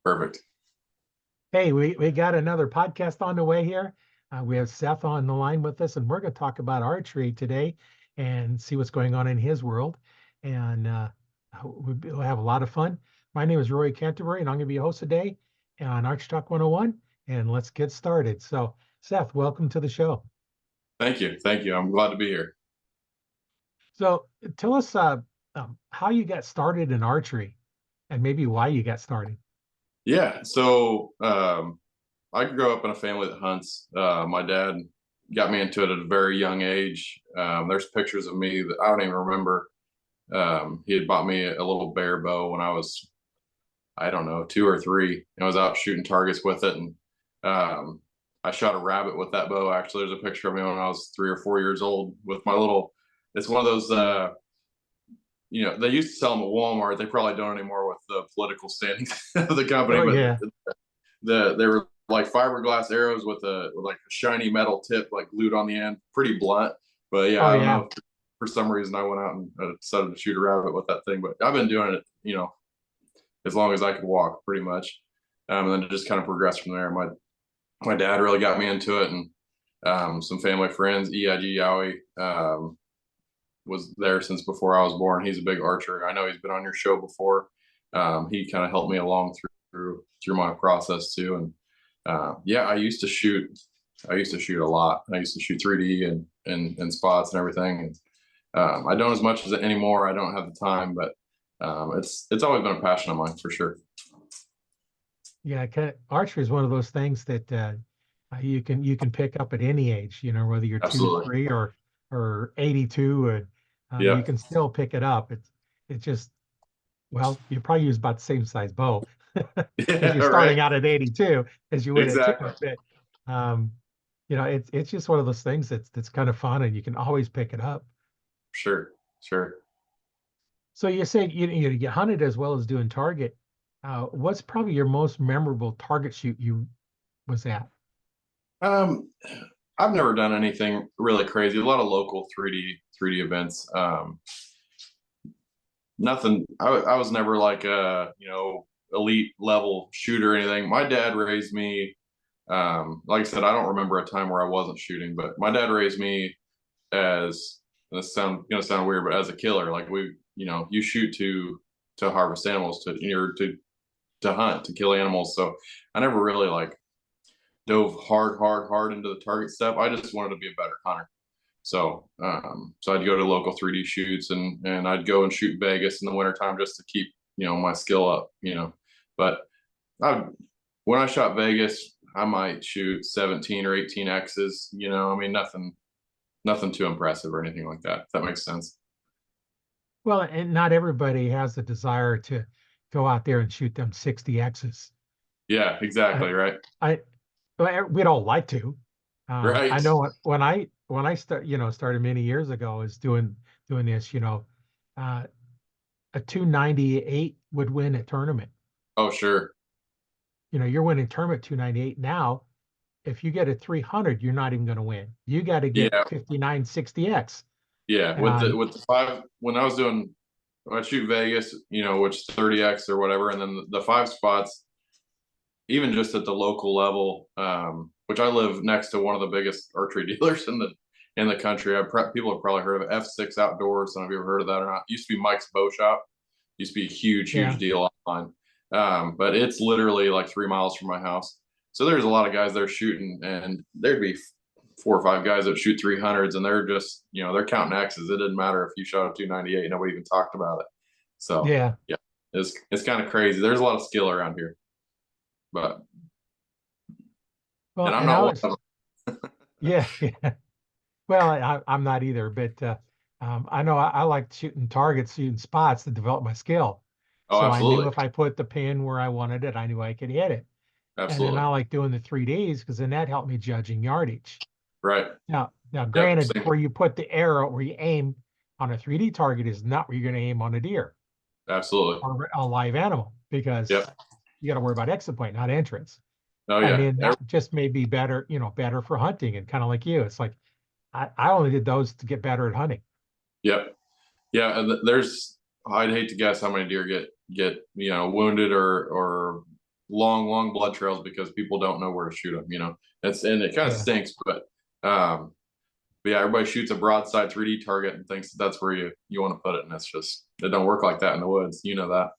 Perfect. Hey, we got another podcast on the way here. We have Seth on the line with us, and we're going to talk about archery today and see what's going on in his world. And we'll have a lot of fun. My name is Roy Canterbury, and I'm going to be your host today on Archery Talk 101. And let's get started. So, Seth, welcome to the show. Thank you. Thank you. I'm glad to be here. So, tell us how you got started in archery and maybe why you got started. Yeah. So I grew up in a family that hunts. My dad got me into it at a very young age. There's pictures of me that I don't even remember. He had bought me a little bear bow when I was, I don't know, 2 or 3. And I was out shooting targets with it. And I shot a rabbit with that bow. Actually, there's a picture of me when I was 3 or 4 years old with my little, it's one of those, they used to sell them at Walmart. They probably don't anymore with the political standings of the company, Oh, but yeah. they were like fiberglass arrows with like a shiny metal tip like glued on the end, pretty blunt. But yeah, Oh, I don't yeah. know. For some reason, I went out and decided to shoot a rabbit with that thing. But I've been doing it, as long as I could walk, pretty much. And then it just kind of progressed from there. My dad really got me into it, and some family friends. E.I.G. Yowie was there since before I was born. He's a big archer. I know he's been on your show before. He kind of helped me along through my process too. And yeah, I used to shoot a lot. I used to shoot 3D and spots and everything. And I don't as much as it anymore. I don't have the time, but it's always been a passion of mine for sure. Yeah, archery is one of those things that you can pick up at any age. Whether you're two, Absolutely. 3, or 82, Yeah. you can still pick it up. It's just, well, you probably use about the same size bow if Yeah. you're Right. starting out at 82 as you would at 2. Exactly. But it's just one of those things that's kind of fun, and you can always pick it up. Sure. Sure. So you say you hunted as well as doing target. What's probably your most memorable target shoot you was at? Um, I've never done anything really crazy. A lot of local 3D events. Nothing. I was never like a elite level shooter or anything. My dad raised me. Like I said, I don't remember a time where I wasn't shooting, but my dad raised me as, and this gonna sound weird, but as a killer. Like you shoot to harvest animals, to hunt, to kill animals. So I never really like dove hard into the target stuff. I just wanted to be a better hunter. So I'd go to local 3D shoots, and I'd go and shoot Vegas in the wintertime just to keep, my skill up. But I when I shot Vegas, I might shoot 17 or 18 X's, I mean, nothing too impressive or anything like that, if that makes sense. Well, and not everybody has the desire to go out there and shoot them 60 X's. Yeah, I, exactly. Right. I well, we'd all like to. I Right. know when I started many years ago is doing this, uh, a 298 would win a tournament. Oh, sure. You're winning tournament 298 now. If you get a 300, you're not even going to win. You got to get Yeah. 59, 60X. Yeah. With And the five, when I shoot Vegas, which is 30X or whatever, and then the 5 spots, even just at the local level, which I live next to one of the biggest archery dealers in the country. People have probably heard of F6 Outdoors. I don't know if you ever heard of that or not. It used to be Mike's Bow Shop. It used to be a huge yeah, deal online. But it's literally like 3 miles from my house. So there's a lot of guys there shooting, and there'd be 4 or 5 guys that shoot 300s, and they're just, they're counting X's. It didn't matter if you shot a 298, nobody even talked about it. So yeah. yeah, it's kind of crazy. There's a lot of skill around here, but Well, and I'm and I not one was, of them. yeah, yeah. Well, I'm not either, but I know I like shooting targets, shooting spots to develop my skill. Oh, So I knew absolutely. if I put the pin where I wanted it, I knew I could hit it. And then Absolutely. I like doing the 3Ds because then that helped me judging yardage. Right. Now, Yep. granted, Same. where you put the arrow, where you aim on a 3D target is not where you're going to aim on a deer Absolutely. or a live animal because Yep. you got to worry about exit point, not entrance. Oh And yeah. then that just may be better, better for hunting and kind of like you. It's like I only did those to get better at hunting. Yep. Yeah. And I'd hate to guess how many deer get wounded or long blood trails because people don't know where to shoot them. And it kind of Yeah. stinks, but yeah, everybody shoots a broadside 3D target and thinks that's where you want to put it, and it don't work like that in the woods. You know that.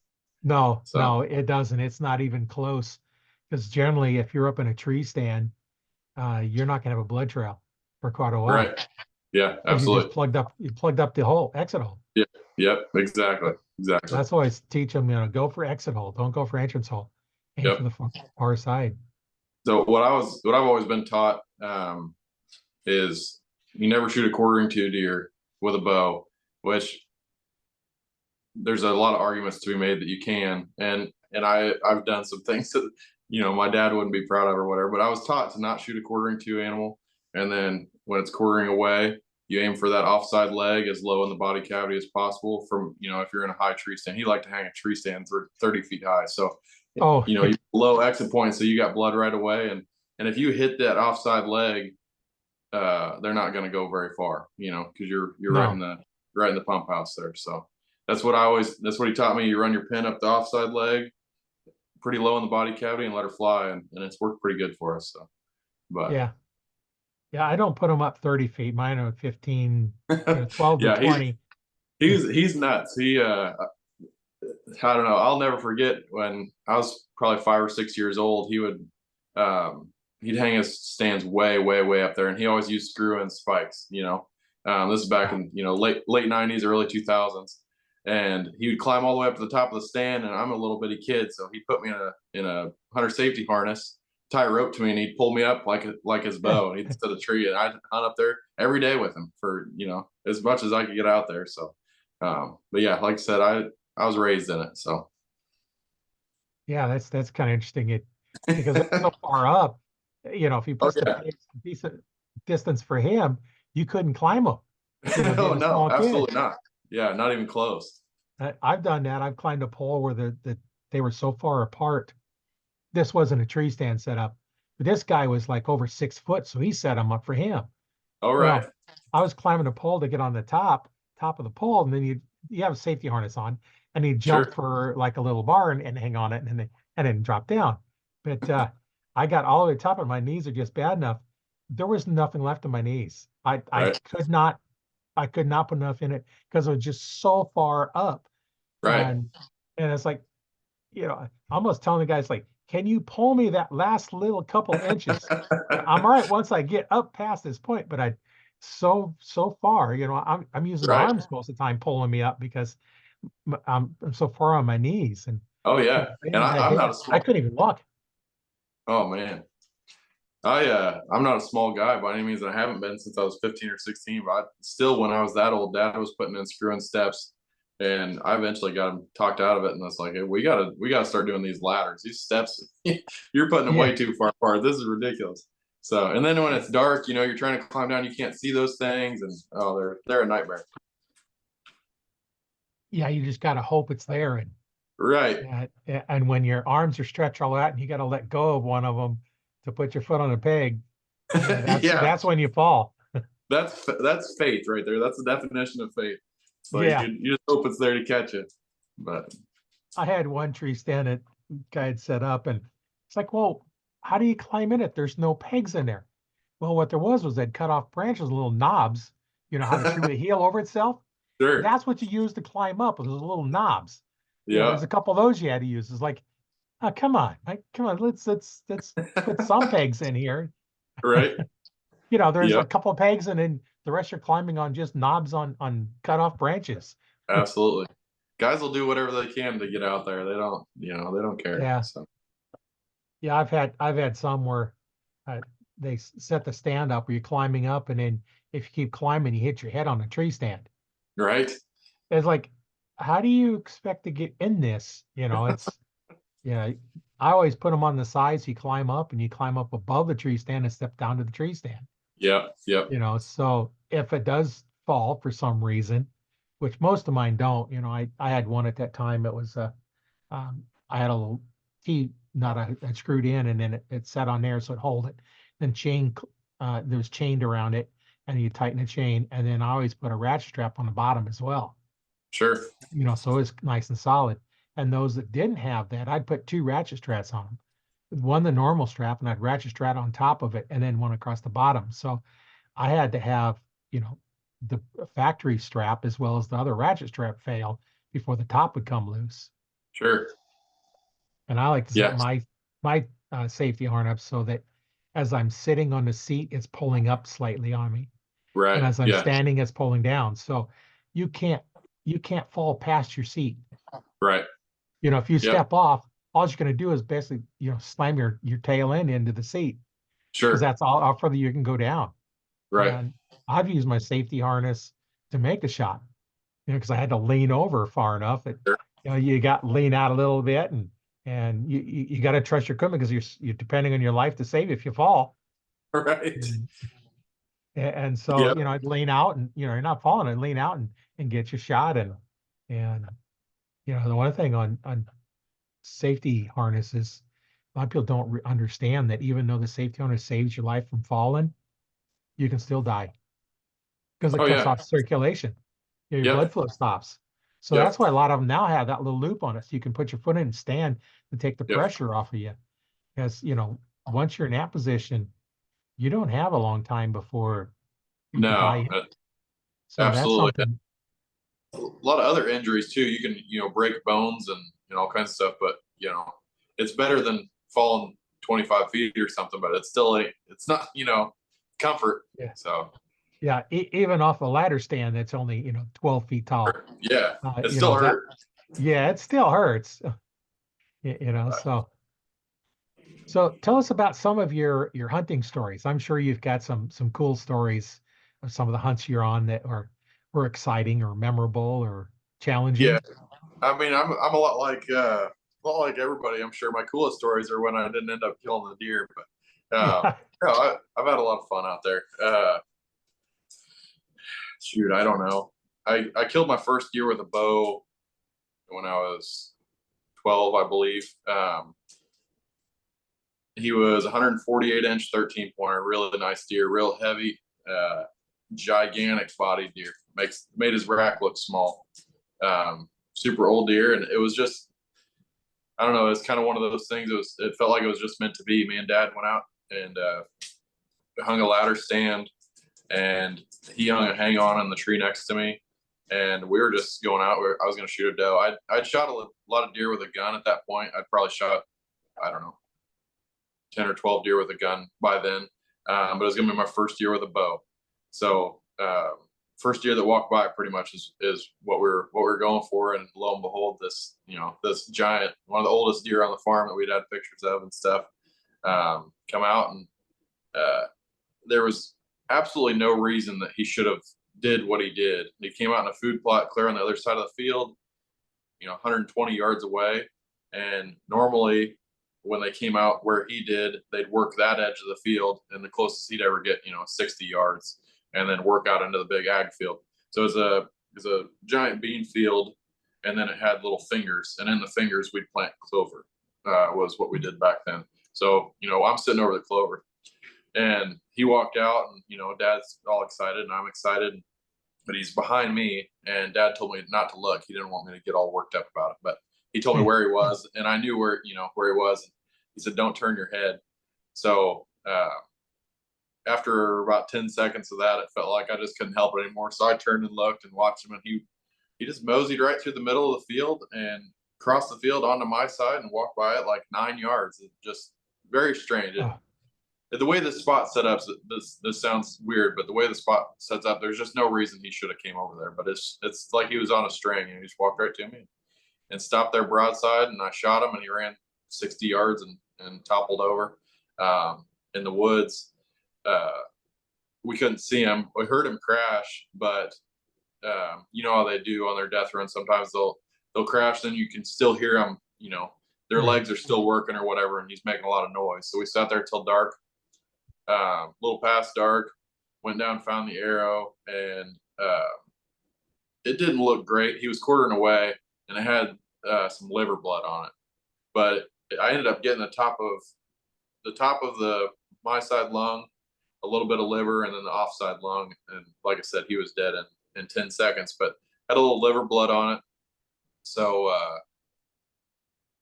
No, So no, it doesn't. It's not even close. Because generally, if you're up in a tree stand, you're not gonna have a blood trail for quite a while. right, yeah, Because absolutely, you plugged up the hole, exit hole. yeah, yep, exactly, That's why I always teach them, go for exit hole. Don't go for entrance hole. Aim for yep. the far side. So what I've always been taught is you never shoot a quartering to deer with a bow, which there's a lot of arguments to be made that you can, and I've done some things that my dad wouldn't be proud of or whatever. But I was taught to not shoot a quartering to animal, and then when it's quartering away, you aim for that offside leg as low in the body cavity as possible. From if you're in a high tree stand, he liked to hang a tree stand 30 feet high, so Oh, you low exit point, so you got blood right away, and if you hit that offside leg, they're not going to go very far, because you're no. right in the pump house there. So that's what he taught me. You run your pin up the offside leg, pretty low in the body cavity, and let her fly, and it's worked pretty good for us. So, but Yeah. Yeah, I don't put them up 30 feet. Mine are 15, 12 to yeah, 20. he's nuts. I don't know. I'll never forget when I was probably 5 or 6 years old. He'd hang his stands way up there, and he always used screw in spikes. This is back in late '90s, early 2000s, and he would climb all the way up to the top of the stand. And I'm a little bitty kid, so he'd put me in a hunter safety harness, tie a rope to me, and he'd pull me up like his bow, and he'd set a tree, and I'd hunt up there every day with him for as much as I could get out there. So, but yeah, like I said, I was raised in it, so. Yeah, that's kind of interesting. Because they're so far up, if you Oh put the yeah. pegs a decent distance for him, you couldn't climb them, No, being a no, small kid. absolutely not. Yeah, not even close. I've done that. I've climbed a pole where they were so far apart. This wasn't a tree stand set up, but this guy was like over 6 foot, so he set them up for him. All right. Well, I was climbing a pole to get on the top of the pole, and then you have a safety harness on, and you jump Sure. for like a little bar and hang on it, and then drop down. But I got all the way to the top, and my knees are just bad enough. There was nothing left in my knees. Right. I could not put enough in it because it was just so far up, Right. and it's like I almost telling the guys like, can you pull me that last little couple inches? I'm all right once I get up past this point, but so far, I'm using Right. arms most of the time pulling me up because I'm so far on my knees, and Oh yeah. And that I'm hit not a me. I small. couldn't even walk. Oh man. I'm not a small guy by any means, and I haven't been since I was 15 or 16. But still, when I was that old, Dad was putting in screw-in steps, and I eventually got him talked out of it. And it's like, hey, we gotta start doing these ladders. These steps, you're putting them Yeah, way too far apart. This is ridiculous. So, and then when it's dark, you're trying to climb down, you can't see those things, and oh, they're a nightmare. yeah, you just gotta hope it's there, Right. and when your arms are stretched all out, and you gotta let go of one of them to put your foot on a peg, Yeah. that's when you fall. That's faith right there. That's the definition of faith. It's like Yeah, you just hope it's there to catch it. But I had one tree stand that guy had set up, and it's like, well, how do you climb in it? There's no pegs in there. Well, what there was they'd cut off branches, little knobs. You know how the tree would heal over itself? sure. That's what you use to climb up, with those little knobs. There's Yeah. a couple of those you had to use. It's like, oh, come on, come on, let's put some pegs in here. Right. There's a Yep. couple of pegs, and then the rest you're climbing on just knobs on cut off branches. Absolutely. Guys will do whatever they can to get out there. They don't care. Yeah. So Yeah, I've had some where they set the stand up where you're climbing up, and then if you keep climbing, you hit your head on a tree stand. right. It's like, how do you expect to get in this? Yeah. I always put them on the sides. You climb up, and you climb up above the tree stand and step down to the tree stand. Yep. Yep. So if it does fall for some reason, which most of mine don't, I had one at that time. It was I had a little key nut I had screwed in, and then it sat on there so it hold it. Then there was chained around it, and you tighten the chain, and then I always put a ratchet strap on the bottom as well. Sure. So it's nice and solid. And those that didn't have that, I'd put 2 ratchet straps on them. One, the normal strap, and I'd ratchet strap on top of it, and then one across the bottom. So I had to have, the factory strap as well as the other ratchet strap fail before the top would come loose. Sure. And I like to set Yeah. my safety harness so that as I'm sitting on the seat, it's pulling up slightly on me, and Right. as I'm Yeah. standing, it's pulling down. So you can't fall past your seat. Right. If you Yep. step off, all you're going to do is basically, slam your tail end into the seat, because Sure. that's all how further you can go down. Right. And I've used my safety harness to make the shot, because I had to lean over far enough that, Sure. you got lean out a little bit, and you got to trust your equipment, because you're depending on your life to save if you fall. Right. And so, Yep. I'd lean out, and, you're not falling, and lean out and get your shot. And, the one thing on safety harnesses, a lot of people don't understand that even though the safety harness saves your life from falling, you can still die because it Oh cuts yeah. off circulation. Your Yep. blood flow stops. So Yep. that's why a lot of them now have that little loop on it. So you can put your foot in and stand to take the Yep. pressure off of you. Because, once you're in that position, you don't have a long time before you could die. No. So that's Absolutely. something. A lot of other injuries too. You can, break bones and, all kinds of stuff, but it's better than falling 25 feet or something, but it's still it's not, comfort. Yeah. So Yeah. Even off a ladder stand that's only, 12 feet tall. yeah, it You still know, that, hurt. yeah, it still hurts. So tell us about some of your hunting stories. I'm sure you've got some cool stories of some of the hunts you're on that were exciting or memorable or Yeah. challenging. I mean, I'm a lot like everybody. I'm sure my coolest stories are when I didn't end up killing the deer, but Yeah. I've had a lot of fun out there. Shoot, I don't know. I killed my first deer with a bow when I was 12, I believe. He was 148-inch 13 pointer, really nice deer, real heavy, gigantic body deer. Made his rack look small. Super old deer, and it was just, I don't know. It's kind of one of those things. It felt like it was just meant to be. Me and Dad went out and hung a ladder stand, and he hung a hang on in the tree next to me, and we were just going out. I was going to shoot a doe. I'd shot a lot of deer with a gun at that point. I'd probably shot, I don't know, 10 or 12 deer with a gun by then, but it was going to be my first year with a bow. So first deer that walked by pretty much is what we're going for. And lo and behold, this giant, one of the oldest deer on the farm that we'd had pictures of and stuff, come out, and there was absolutely no reason that he should have did what he did. He came out in a food plot clear on the other side of the field, 120 yards away. And normally when they came out where he did, they'd work that edge of the field, and the closest he'd ever get, 60 yards, and then work out into the big ag field. So it's a giant bean field, and then it had little fingers, and in the fingers we'd plant clover. Was what we did back then. So I'm sitting over the clover, and he walked out, and Dad's all excited, and I'm excited, but he's behind me, and Dad told me not to look. He didn't want me to get all worked up about it, but he told me where he was, and I knew where he was. He said, "Don't turn your head." So after about 10 seconds of that, it felt like I just couldn't help it anymore. So I turned and looked and watched him, and he just moseyed right through the middle of the field and crossed the field onto my side and walked by it like 9 yards. It just very strange. The way the spot set up, this sounds weird, but the way the spot sets up, there's just no reason he should have came over there. But it's like he was on a string, and he just walked right to me and stopped there broadside, and I shot him, and he ran 60 yards and toppled over in the woods. We couldn't see him. We heard him crash, but you know how they do on their death run. Sometimes they'll crash, then you can still hear them. Their legs are still working or whatever, and he's making a lot of noise. So we sat there till dark, a little past dark, went down, found the arrow, and it didn't look great. He was quartering away, and it had some liver blood on it. But I ended up getting the top of the my side lung, a little bit of liver, and then the offside lung. And like I said, he was dead in 10 seconds, but had a little liver blood on it. So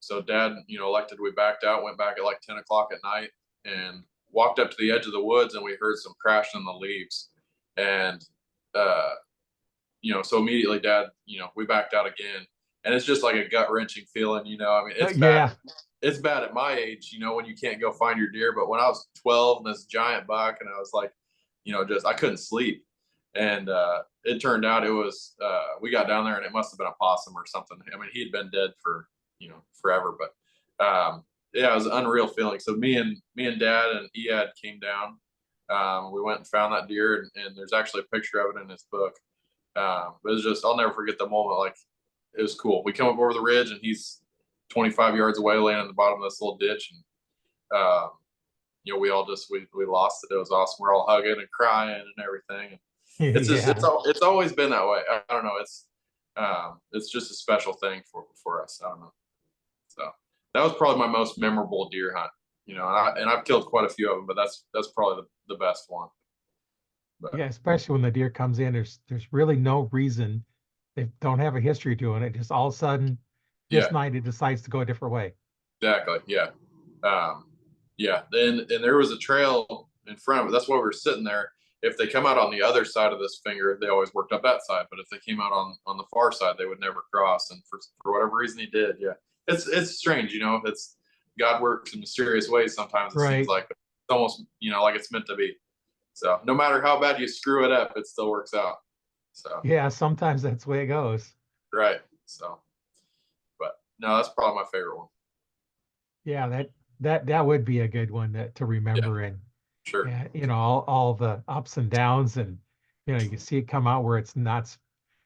So Dad, elected we backed out, went back at like 10 o'clock at night, and walked up to the edge of the woods, and we heard some crashing in the leaves. And, uh, so immediately Dad, we backed out again. And it's just like a gut wrenching feeling, I mean, it's bad. Yeah. It's bad at my age, when you can't go find your deer. But when I was 12 and this giant buck, and I was like, I couldn't sleep. And it turned out it was, we got down there and it must have been a possum or something. I mean, he'd been dead for, forever. But yeah, it was an unreal feeling. So me and Dad and Ead came down. We went and found that deer, and there's actually a picture of it in his book. But it was just, I'll never forget the moment. Like, it was cool. We come up over the ridge, and he's 25 yards away, laying at the bottom of this little ditch. And, we all just, we lost it. It was awesome. We're all hugging and crying and everything. It's just, it's always been that way. I don't know. It's just a special thing for us. I don't know. So that was probably my most memorable deer hunt, and I've killed quite a few of them, but that's probably the best one. But, yeah, especially when the deer comes in, there's really no reason. They don't have a history doing it. Just all of a sudden, this night it decides to go a different way. Exactly. Yeah. Yeah. And there was a trail in front of it. That's why we were sitting there. If they come out on the other side of this finger, they always worked up that side. But if they came out on the far side, they would never cross. And for whatever reason, he did. Yeah. It's strange, it's God works in mysterious ways. Sometimes it seems like it's almost, like it's meant to be. So no matter how bad you screw it up, it still works out. So yeah, sometimes that's the way it goes. Right. So, but no, that's probably my favorite one. Yeah, that would be a good one to remember. And sure. all the ups and downs, and you see it come out where it's not,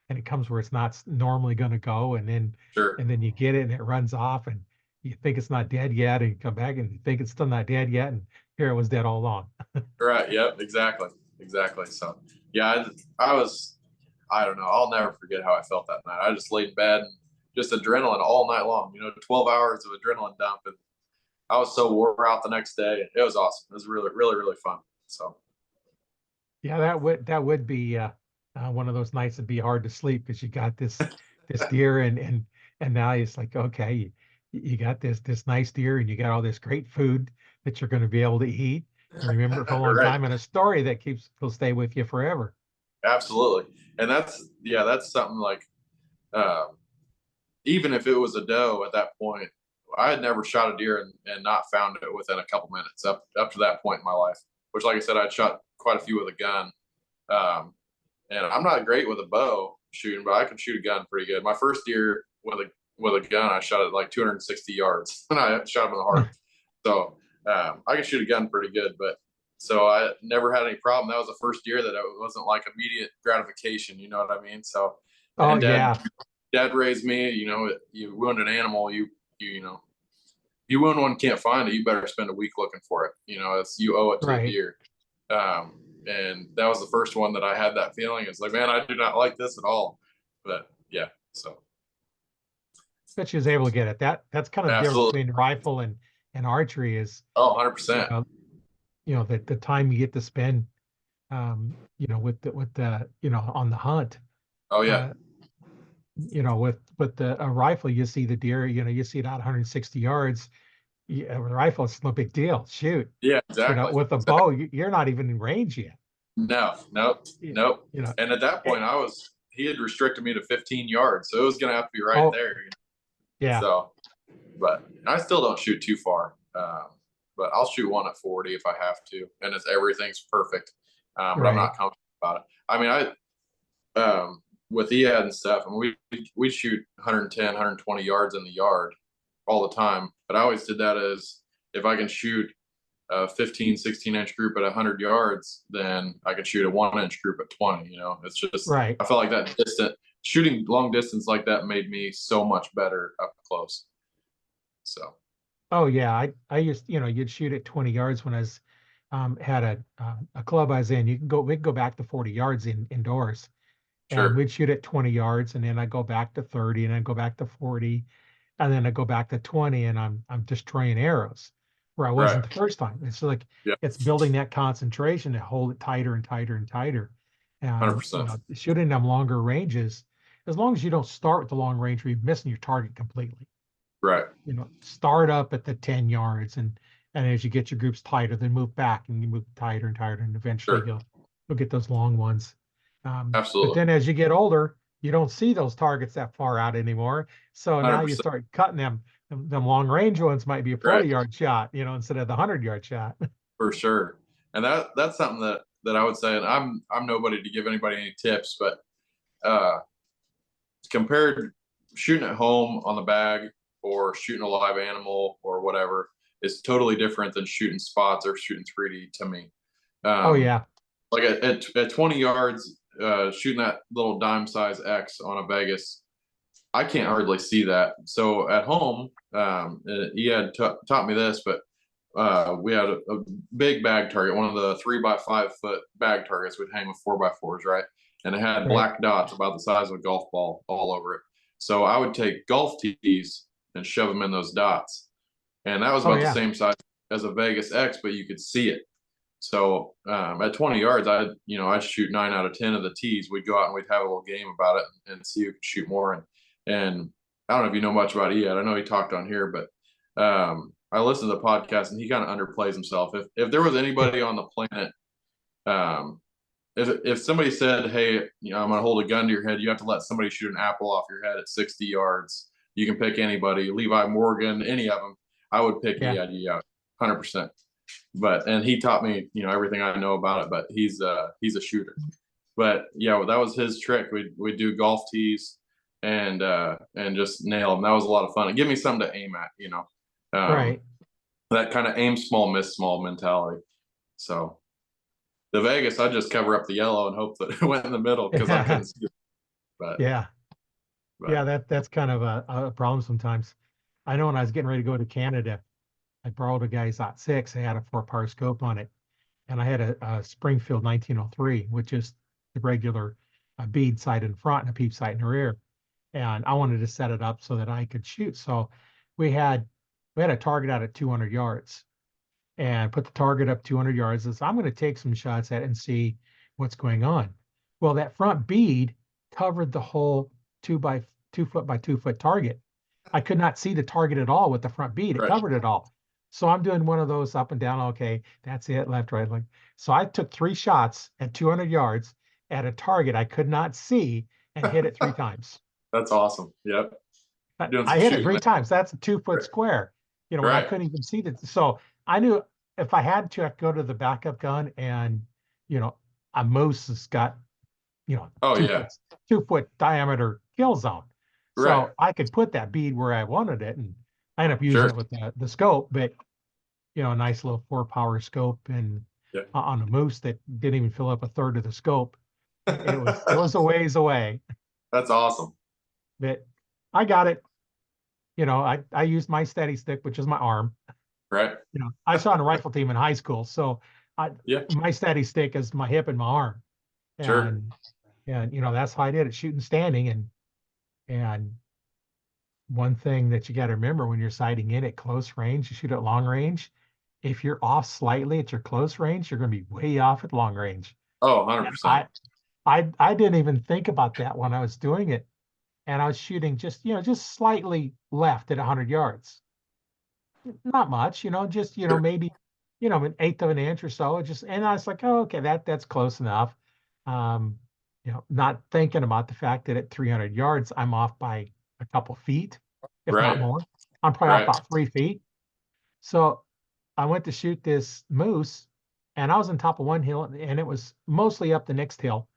and it comes where it's not normally going to go, and then you get it and it runs off, and you think it's not dead yet, and you come back and you think it's still not dead yet, and here it was dead all along. Right. Yep. Exactly. So yeah, I don't know. I'll never forget how I felt that night. I just laid in bed and just adrenaline all night long. 12 hours of adrenaline dump, and I was so wore out the next day. It was awesome. It was really, really, really fun. So yeah, that would be one of those nights that'd be hard to sleep, because you got this deer, and now it's like, okay, you got this nice deer, and you got all this great food that you're going to be able to eat and remember it for a long time, and a story that will stay with you forever. Absolutely. And that's something like, even if it was a doe at that point, I had never shot a deer and not found it within a couple minutes up to that point in my life, which, like I said, I'd shot quite a few with a gun. And I'm not great with a bow shooting, but I can shoot a gun pretty good. My first deer with a gun, I shot at like 260 yards, and I shot him in the heart. So I can shoot a gun pretty good, but so I never had any problem. That was the first deer that it wasn't like immediate gratification. You know what I mean? So, Dad raised me. You wound an animal, you wound one, can't find it, you better spend a week looking for it. You owe it to the deer. And that was the first one that I had that feeling. It's like, man, I do not like this at all. But yeah, so. But she was able to get it. That's kind of the difference between rifle and archery is. 100%. The time you get to spend, with the on the hunt. Oh yeah. With a rifle, you see the deer, you see it out 160 yards. With a rifle, it's no big deal. Shoot. Yeah, exactly. With a bow, you're not even in range yet. Nope. And at that point, he had restricted me to 15 yards, so it was going to have to be right there. Yeah. So, but I still don't shoot too far. But I'll shoot one at 40 if I have to, and everything's perfect. But I'm not comfortable about it. I mean, with Ead and stuff, and we shoot 110, 120 yards in the yard all the time. But I always did that as, if I can shoot a 15, 16-inch group at 100 yards, then I can shoot a 1-inch group at 20. It's just, I felt like that shooting long distance like that made me so much better up close. So. Oh yeah, I used, you'd shoot at 20 yards when I was had a club I was in. We'd go back to 40 yards indoors. Sure. And we'd shoot at 20 yards, and then I go back to 30, and then go back to 40, and then I go back to 20, and I'm destroying arrows where I wasn't the first time. It's like, it's building that concentration to hold it tighter and tighter and tighter. And 100%. Shooting them longer ranges, as long as you don't start with the long range where you're missing your target completely. Right. Start up at the 10 yards, and as you get your groups tighter, then move back and you move tighter and tighter, and eventually Sure. you'll get those long ones. But Absolutely. then as you get older, you don't see those targets that far out anymore. So now you 100%. start cutting them. Them long range ones might be a Right. 40-yard shot, instead of the 100-yard shot. For sure. And that's something that I would say, and I'm nobody to give anybody any tips, but uh compared shooting at home on the bag or shooting a live animal or whatever is totally different than shooting spots or shooting 3D to me. Oh Um, yeah. like at 20 yards, shooting that little dime size X on a Vegas, I can't hardly see that. So at home, he had taught me this, but we had a big bag target, one of the 3 by 5 foot bag targets we'd hang with 4 by 4s, right? And it had Right. black dots about the size of a golf ball all over it. So I would take golf tees and shove them in those dots. And that was Oh about the yeah. same size as a Vegas X, but you could see it. So at 20 yards, I'd shoot 9 out of 10 of the tees. We'd go out and we'd have a little game about it and see who could shoot more. And I don't know if you know much about Ed. I know he talked on here, but I listened to the podcast and he kind of underplays himself. If there was anybody on the planet, um, if somebody said, "Hey, I'm going to hold a gun to your head. You have to let somebody shoot an apple off your head at 60 yards. You can pick anybody, Levi Morgan, any of them." I would pick Yeah. Ed, 100%. And he taught me, everything I know about it. But he's a shooter. But yeah, that was his trick. We'd do golf tees and just nail them. That was a lot of fun. It gave me something to aim at, Right. that kind of aim small, miss small mentality. So the Vegas, I just cover up the yellow and hope that it went in the middle because I couldn't see it. But Yeah. but Yeah, that's kind of a problem sometimes. I know when I was getting ready to go to Canada, I borrowed a guy's .6. They had a 4-power scope on it, and I had a Springfield 1903, which is the regular bead sight in front and a peep sight in the rear. And I wanted to set it up so that I could shoot. So we had a target out at 200 yards, and put the target up 200 yards. And so I'm going to take some shots at it and see what's going on. Well, that front bead covered the whole 2 foot by 2 foot target. I could not see the target at all with the front bead. It right. covered it all. So I'm doing one of those up and down. Okay, that's it, left, right. Like, so I took 3 shots at 200 yards at a target I could not see and hit it 3 times. That's awesome. Yep. Doing I some hit it shooting three there. times. That's a 2 foot square, when I Right. couldn't even see it. So I knew if I had to, I'd go to the backup gun, and, a moose has got, Oh two yeah. foot, 2 foot diameter kill zone. Right. So I could put that bead where I wanted it, and I ended up using Sure. it with the scope, but, a nice little 4-power scope, and Yeah. on a moose that didn't even fill up a third of the scope. It was a ways away, That's awesome. but I got it. I used my steady stick, which is my arm. Right. I shot on a rifle team in high school, so I Yeah. my steady stick is my hip and my arm, Sure. and that's how I did it, shooting standing. And one thing that you got to remember when you're sighting in at close range, you shoot at long range. If you're off slightly at your close range, you're going to be way off at long range. Oh, And 100%. I didn't even think about that when I was doing it, and I was shooting just slightly left at 100 yards. Not much, just Sure. maybe an eighth of an inch or so. And I was like, oh, okay, that's close enough. Um, not thinking about the fact that at 300 yards, I'm off by a couple feet, if not Right. more. I'm probably off Right. about 3 feet. So I went to shoot this moose, and I was on top of one hill, and it was mostly up the next hill.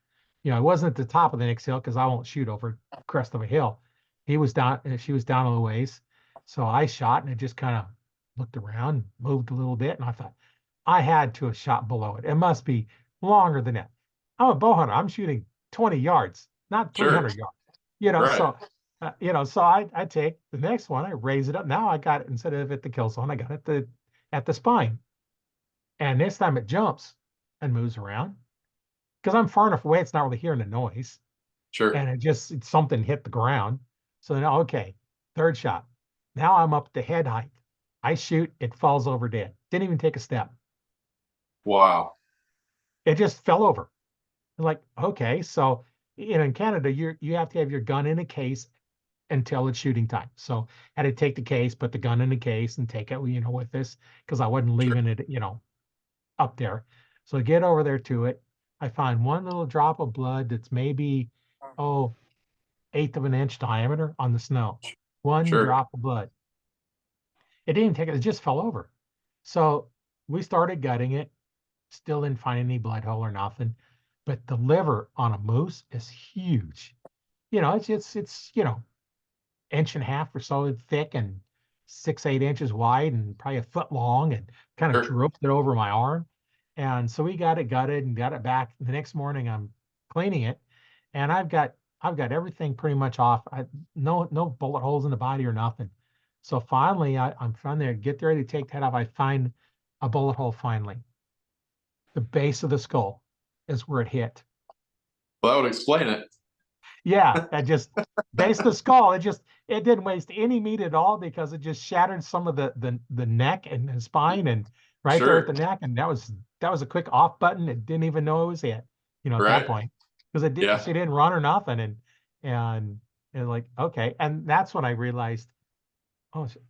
It wasn't at the top of the next hill because I won't shoot over the crest of a hill. He was down, she was down a little ways. So I shot, and it just kind of looked around, moved a little bit, and I thought I had to have shot below it. It must be longer than that. I'm a bow hunter. I'm shooting 20 yards, not Sure. 300 yards. Right. So I take the next one, I raise it up. Now I got it, instead of at the kill zone, I got it at the spine. And this time it jumps and moves around because I'm far enough away, it's not really hearing the noise. Sure. And something hit the ground. So then, okay, third shot. Now I'm up to head height. I shoot, it falls over dead. Didn't even take a step. Wow. It just fell over. I'm like, okay, so in Canada, you have to have your gun in a case until it's shooting time. So I had to take the case, put the gun in the case and take it, with this, because I wasn't leaving it, up there. So I get over there to it. I find one little drop of blood that's maybe, eighth of an inch diameter on the snow. One Sure. drop of blood. It didn't take it, it just fell over. So we started gutting it, still didn't find any blood hole or nothing. But the liver on a moose is huge. It's inch and a half or so thick and 6, 8 inches wide and probably a foot long, and kind of Sure. drooped it over my arm. And so we got it gutted and got it back. The next morning I'm cleaning it, and I've got everything pretty much off. No bullet holes in the body or nothing. So finally I'm trying to get ready to take that off. I find a bullet hole finally. The base of the skull is where it hit. Well, that would explain it. Yeah, that just base of the skull. It didn't waste any meat at all, because it just shattered some of the neck and the spine, and right there at the Sure. neck. And that was a quick off button. It didn't even know it was hit, at that Right. point, because Yeah. she didn't run or nothing. And like, okay. And that's when I realized,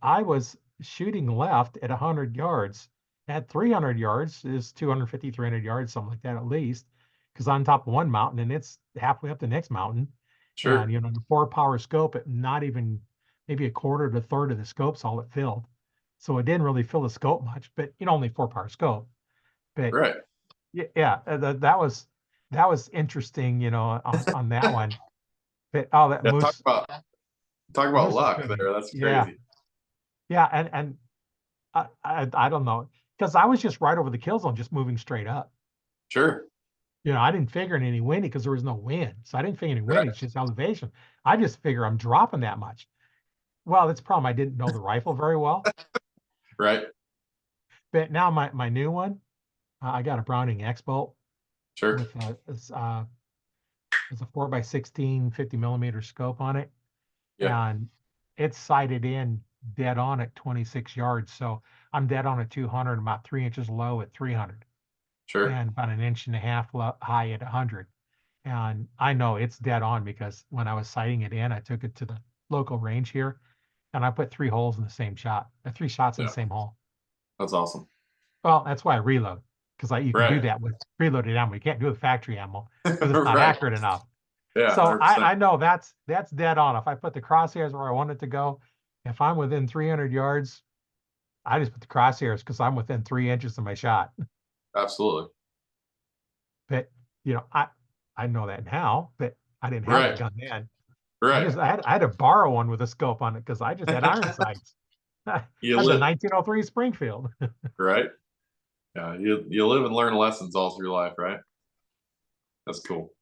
I was shooting left at 100 yards. At 300 yards is 250, 300 yards, something like that at least, because on top of one mountain and it's halfway up the next mountain. And, Sure. the 4-power scope, it not even maybe a quarter to a third of the scope's all it filled. So it didn't really fill the scope much, but, only 4-power scope. But Right. yeah, that was interesting, on that one. But, that Yeah. Talk moose, about moose is luck pretty. there. That's Yeah. crazy. Yeah. And I don't know, because I was just right over the kill zone, just moving straight up. Sure. I didn't figure in any windy because there was no wind. So I didn't figure any wind. Right. It's just elevation. I just figure I'm dropping that much. Well, that's the problem. I didn't know the rifle very well. Right. But now my new one, I got a Browning X bolt Sure. with it's a 4x16 50 millimeter scope on it, Yeah. and it's sighted in dead on at 26 yards. So I'm dead on at 200, about 3 inches low at 300, Sure. and about an inch and a half high at 100. And I know it's dead on, because when I was sighting it in, I took it to the local range here, and I put 3 holes in the same shot, 3 shots in the Yeah. same hole. That's awesome. Well, that's why I reload, because you can do Right. that with preloaded ammo. You can't do it with factory ammo because it's not Right. accurate enough. Yeah. So 100%. I know that's dead on. If I put the crosshairs where I want it to go, if I'm within 300 yards, I just put the crosshairs because I'm within 3 inches of my shot. Absolutely. But I know that now, but I didn't have that Right. gun then. Right. I had to borrow one with a scope on it because I just had iron sights. You That's a live 1903 Springfield. right. Yeah. You live and learn lessons all through life, right? That's cool.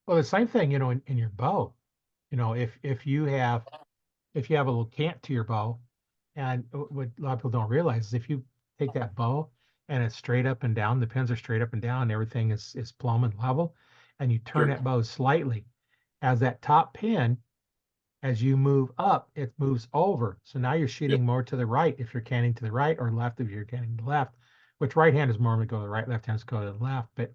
Well, the same thing, in your bow. If you have a little cant to your bow, and what a lot of people don't realize is if you take that bow and it's straight up and down, the pins are straight up and down, everything is plumb and level, and you turn Sure. that bow slightly, as that top pin, as you move up, it moves over. So now you're Yep. shooting more to the right if you're canting to the right, or left if you're canting to the left, which right hand is normally go to the right, left hand is go to the left. But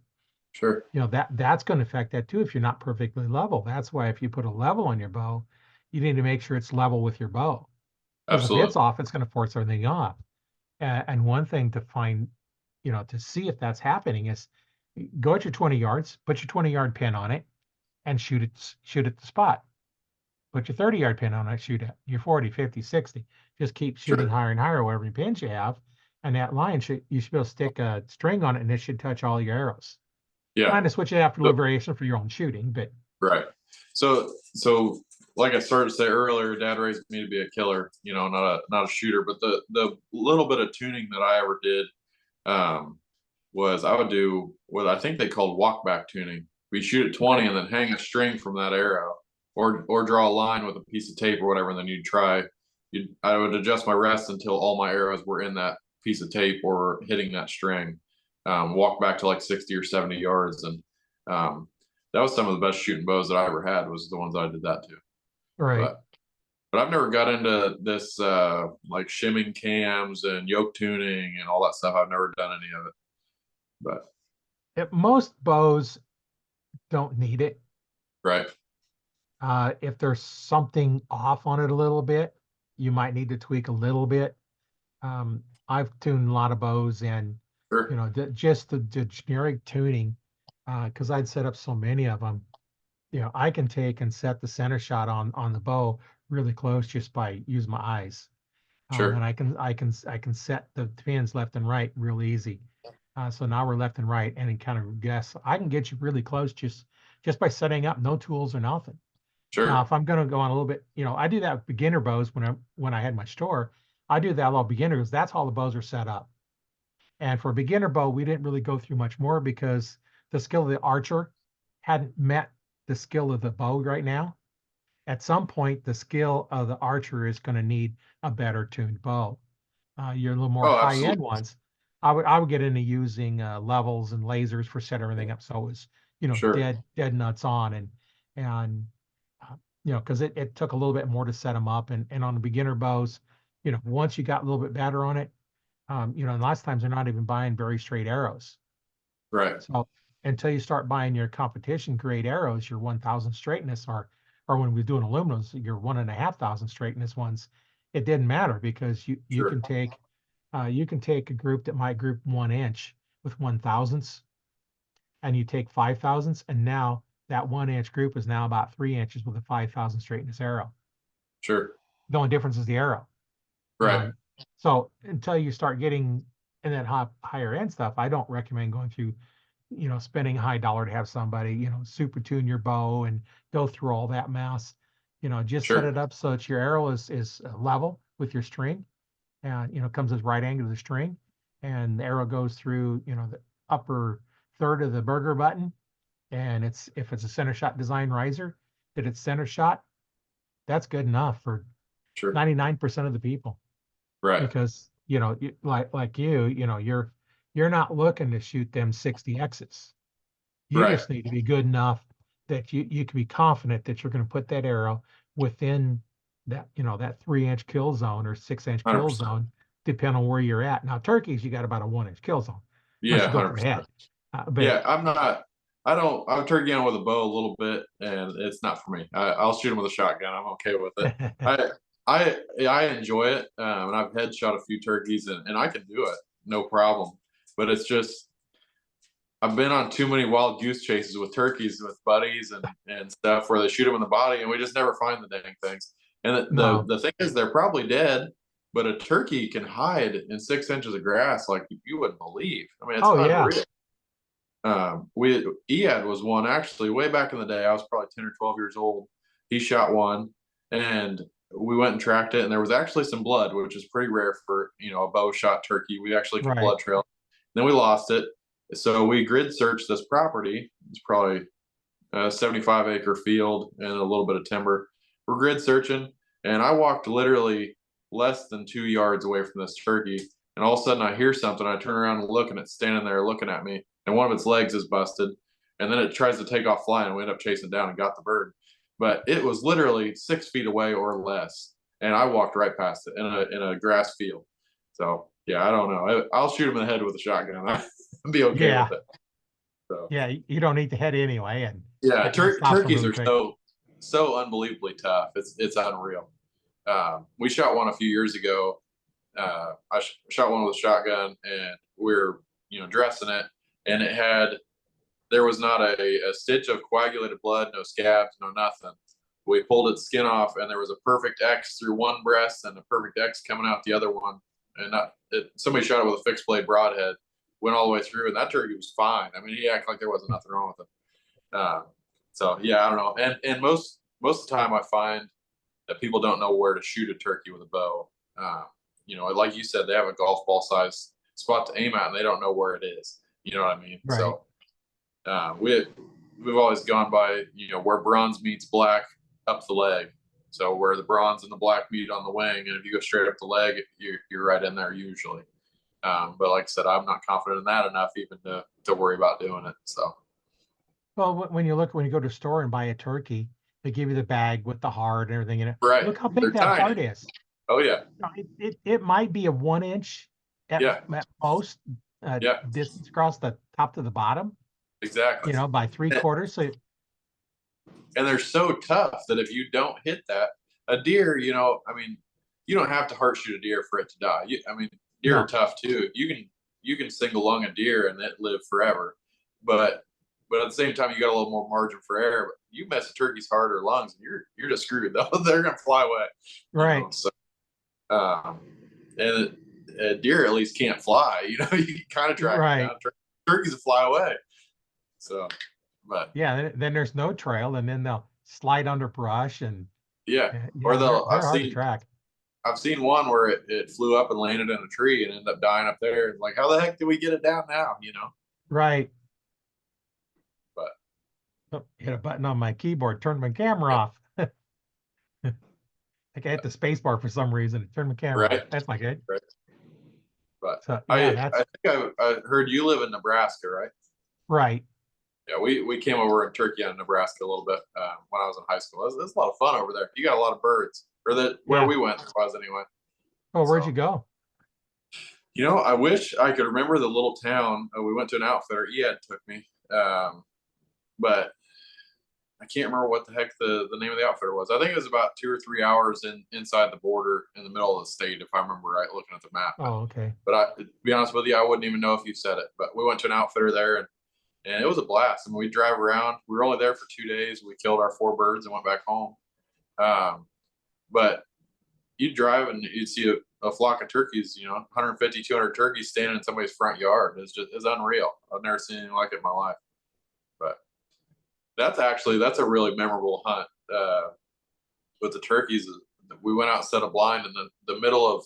Sure. that's going to affect that too if you're not perfectly level. That's why if you put a level on your bow, you need to make sure it's level with your bow. Because if it's Absolutely. off, it's going to force everything off. And one thing to find, to see if that's happening is go at your 20 yards, put your 20-yard pin on it, and shoot at the spot. Put your 30-yard pin on it, shoot at your 40, 50, 60. Just keep shooting Sure. higher and higher, whatever pins you have. And that line, you should be able to stick a string on it, and it should touch all your arrows. Yeah. Kind of switch it out for a So, little variation for your own shooting, but right. So like I started to say earlier, Dad raised me to be a killer, not a shooter. But the little bit of tuning that I ever did, um, was I would do what I think they called walk back tuning. We shoot at 20 and then hang a string from that arrow, or draw a line with a piece of tape or whatever, and then I would adjust my rest until all my arrows were in that piece of tape or hitting that string. Walk back to like 60 or 70 yards, and um, that was some of the best shooting bows that I ever had. Was the ones I did that to. right. But I've never got into this like shimming cams and yoke tuning and all that stuff. I've never done any of it. But Most bows don't need it. right. If there's something off on it a little bit, you might need to tweak a little bit. I've tuned a lot of bows, and Sure. just the generic tuning, because I'd set up so many of them. I can take and set the center shot on the bow really close just by using my eyes. And Sure. I can set the pins left and right real easy. So now we're left and right, and kind of guess I can get you really close just by setting up, no tools or nothing. Now, Sure. if I'm going to go on a little bit, I do that with beginner bows when I had my store. I do that a lot beginners. That's how the bows are set up. And for a beginner bow, we didn't really go through much more because the skill of the archer hadn't met the skill of the bow right now. At some point, the skill of the archer is going to need a better tuned bow. Your little more Oh, high absolutely. end ones, I would get into using levels and lasers for set everything up so it was Sure. dead nuts on, and because it took a little bit more to set them up, and on the beginner bows, once you got a little bit better on it, and lots of times they're not even buying very straight arrows. Right. So until you start buying your competition grade arrows, your 1,000 straightness, or when we're doing aluminums, your 1,500 straightness ones, it didn't matter because you Sure. can take a group that might group 1 inch with 1,000ths, and you take 5,000ths, and now that 1 inch group is now about 3 inches with a 5,000 straightness arrow. Sure. The only difference is the arrow. Right. So until you start getting in that higher end stuff, I don't recommend going through, spending a high dollar to have somebody, super tune your bow and go through all that mess. Just set Sure. it up so that your arrow is level with your string, and comes as right angle to the string, and the arrow goes through, the upper third of the burger button, and if it's a center shot design riser, that it's center shot, that's good enough for Sure. 99% of the people. Right. Because like you're not looking to shoot them 60X's. You Right. just need to be good enough that you can be confident that you're going to put that arrow within that 3 inch kill zone or 6 inch kill 100%. zone, depending on where you're at. Now turkeys, you got about a 1 inch kill zone unless Yeah. you go for the 100%. head. But Yeah. I'm turkey on with a bow a little bit, and it's not for me. I'll shoot them with a shotgun. I'm okay with it. I enjoy it, and I've headshot a few turkeys, and I can do it, no problem. But it's just I've been on too many wild goose chases with turkeys with buddies and stuff where they shoot them in the body, and we just never find the dang things. And no, the thing is, they're probably dead, but a turkey can hide in 6 inches of grass like you wouldn't believe. I mean, it's oh yeah, unreal. We Ead was one actually way back in the day. I was probably 10 or 12 years old. He shot one, and we went and tracked it, and there was actually some blood, which is pretty rare for a bow shot turkey. We actually could right, blood trail. Then we lost it, so we grid searched this property. It's probably a 75-acre field and a little bit of timber. We're grid searching, and I walked literally less than 2 yards away from this turkey, and all of a sudden I hear something. I turn around and look, and it's standing there looking at me, and one of its legs is busted, and then it tries to take off flying, and we end up chasing down and got the bird. But it was literally 6 feet away or less, and I walked right past it in a grass field. So yeah, I don't know. I'll shoot him in the head with a shotgun. I'd be okay with yeah, it. So yeah. You don't need the head anyway, and yeah, it stops them turkeys really are quick. so unbelievably tough. It's unreal. We shot one a few years ago. I shot one with a shotgun, and we are dressing it, and there was not a stitch of coagulated blood, no scabs, no nothing. We pulled its skin off, and there was a perfect X through one breast and a perfect X coming out the other one. And somebody shot it with a fixed blade broadhead, went all the way through, and that turkey was fine. I mean, he acted like there wasn't nothing wrong with it. So yeah, I don't know. And most of the time, I find that people don't know where to shoot a turkey with a bow. Like you said, they have a golf ball size spot to aim at, and they don't know where it is. You know what I mean? Right. So we've always gone by where bronze meets black up the leg. So where the bronze and the black meet on the wing, and if you go straight up the leg, you're right in there usually. But like I said, I'm not confident in that enough even to worry about doing it. So Well, when you go to a store and buy a turkey, they give you the bag with the heart and everything in it. right, Look how big they're that heart tiny. is. Oh yeah, It might be a 1 inch yeah, at most yeah, distance across the top to the bottom, exactly. by 3/4. So and they're so tough that if you don't hit that, a deer, I mean, you don't have to heart shoot a deer for it to die. I mean, deer are No, tough too. You can single lung a deer and it live forever, but at the same time, you got a little more margin for error. But you mess a turkey's heart or lungs, and you're just screwed. They're gonna fly away, right, So, um, and a deer at least can't fly. You can kind of track them right. down. Turkeys will fly away. So, but Yeah, then there's no trail, and then they'll slide under brush, and yeah, or yeah, they're hard to track. I've seen one where it flew up and landed in a tree and ended up dying up there. Like, how the heck did we get it down now? Right. But Oh, hit a button on my keyboard, turned my camera yeah, off. Like I hit the space bar for some reason. It turned my camera off. right, That's not good. right. But So yeah, I that's think I heard you live in Nebraska, right? right. Yeah, we came over in Turkey on Nebraska a little bit when I was in high school. It was a lot of fun over there. You got a lot of birds, or that where Yeah. we went was anyway. Oh, where'd you So go? I wish I could remember the little town. We went to an outfitter. Ed took me, but I can't remember what the heck the name of the outfitter was. I think it was about 2 or 3 hours inside the border in the middle of the state, if I remember right, looking at the map. Oh, okay. But to be honest with you, I wouldn't even know if you said it. But we went to an outfitter there, and it was a blast. I mean, we drive around. We were only there for 2 days. We killed our 4 birds and went back home. But you'd drive and you'd see a flock of turkeys, 150, 200 turkeys standing in somebody's front yard. It's unreal. I've never seen anything like it in my life. But that's a really memorable hunt with the turkeys. We went out and set a blind in the middle of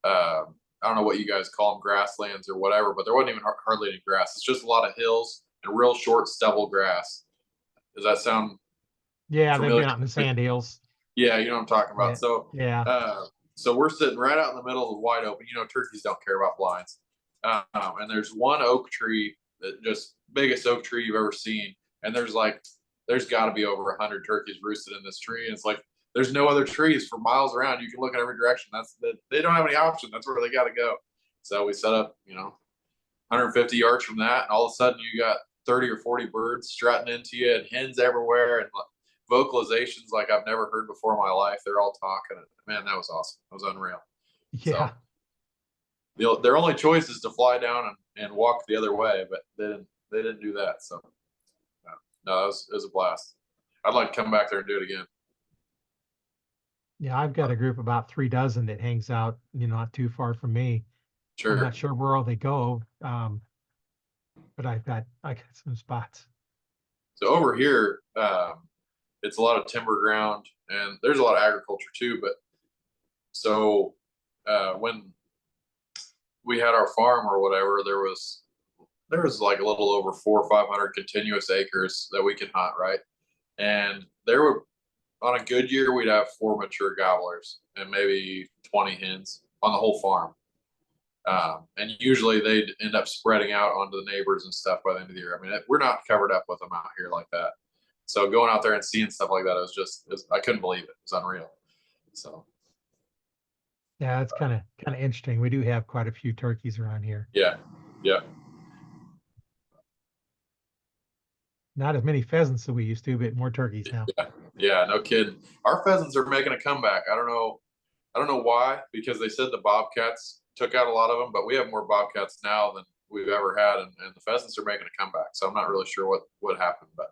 I don't know what you guys call them, grasslands or whatever, but there wasn't even hardly any grass. It's just a lot of hills and real short stubble grass. Does that sound Yeah, they've familiar? been out in the sand hills. Yeah, you know what I'm talking about. Yeah. Yeah. So we're sitting right out in the middle of the wide open. Turkeys don't care about blinds. And there's one oak tree, that just biggest oak tree you've ever seen. And there's got to be over 100 turkeys roosted in this tree. And it's like there's no other trees for miles around. You can look in every direction. They don't have any option. That's where they got to go. So we set up, 150 yards from that, and all of a sudden you got 30 or 40 birds strutting into you, and hens everywhere, and vocalizations like I've never heard before in my life. They're all talking. Man, that was awesome. It was unreal. Yeah. So their only choice is to fly down and walk the other way, but they didn't do that. So no, it was a blast. I'd like to come back there and do it again. Yeah, I've got a group about 3 dozen that hangs out, not too far from me. I'm Sure. not sure where all they go, but I got some spots. So over here, it's a lot of timber ground, and there's a lot of agriculture too. But so when we had our farm or whatever, there was like a little over 400 or 500 continuous acres that we could hunt, right? And there were, on a good year, we'd have 4 mature gobblers and maybe 20 hens on the whole farm. And usually they'd end up spreading out onto the neighbors and stuff by the end of the year. I mean, we're not covered up with them out here like that. So going out there and seeing stuff like that, I couldn't believe it. It was unreal. So Yeah, it's kind of interesting. We do have quite a few turkeys around here. yeah, yeah, Not as many pheasants as we used to, but more turkeys now. yeah. No kidding. Our pheasants are making a comeback. I don't know why, because they said the bobcats took out a lot of them, but we have more bobcats now than we've ever had, and the pheasants are making a comeback. So I'm not really sure what happened, but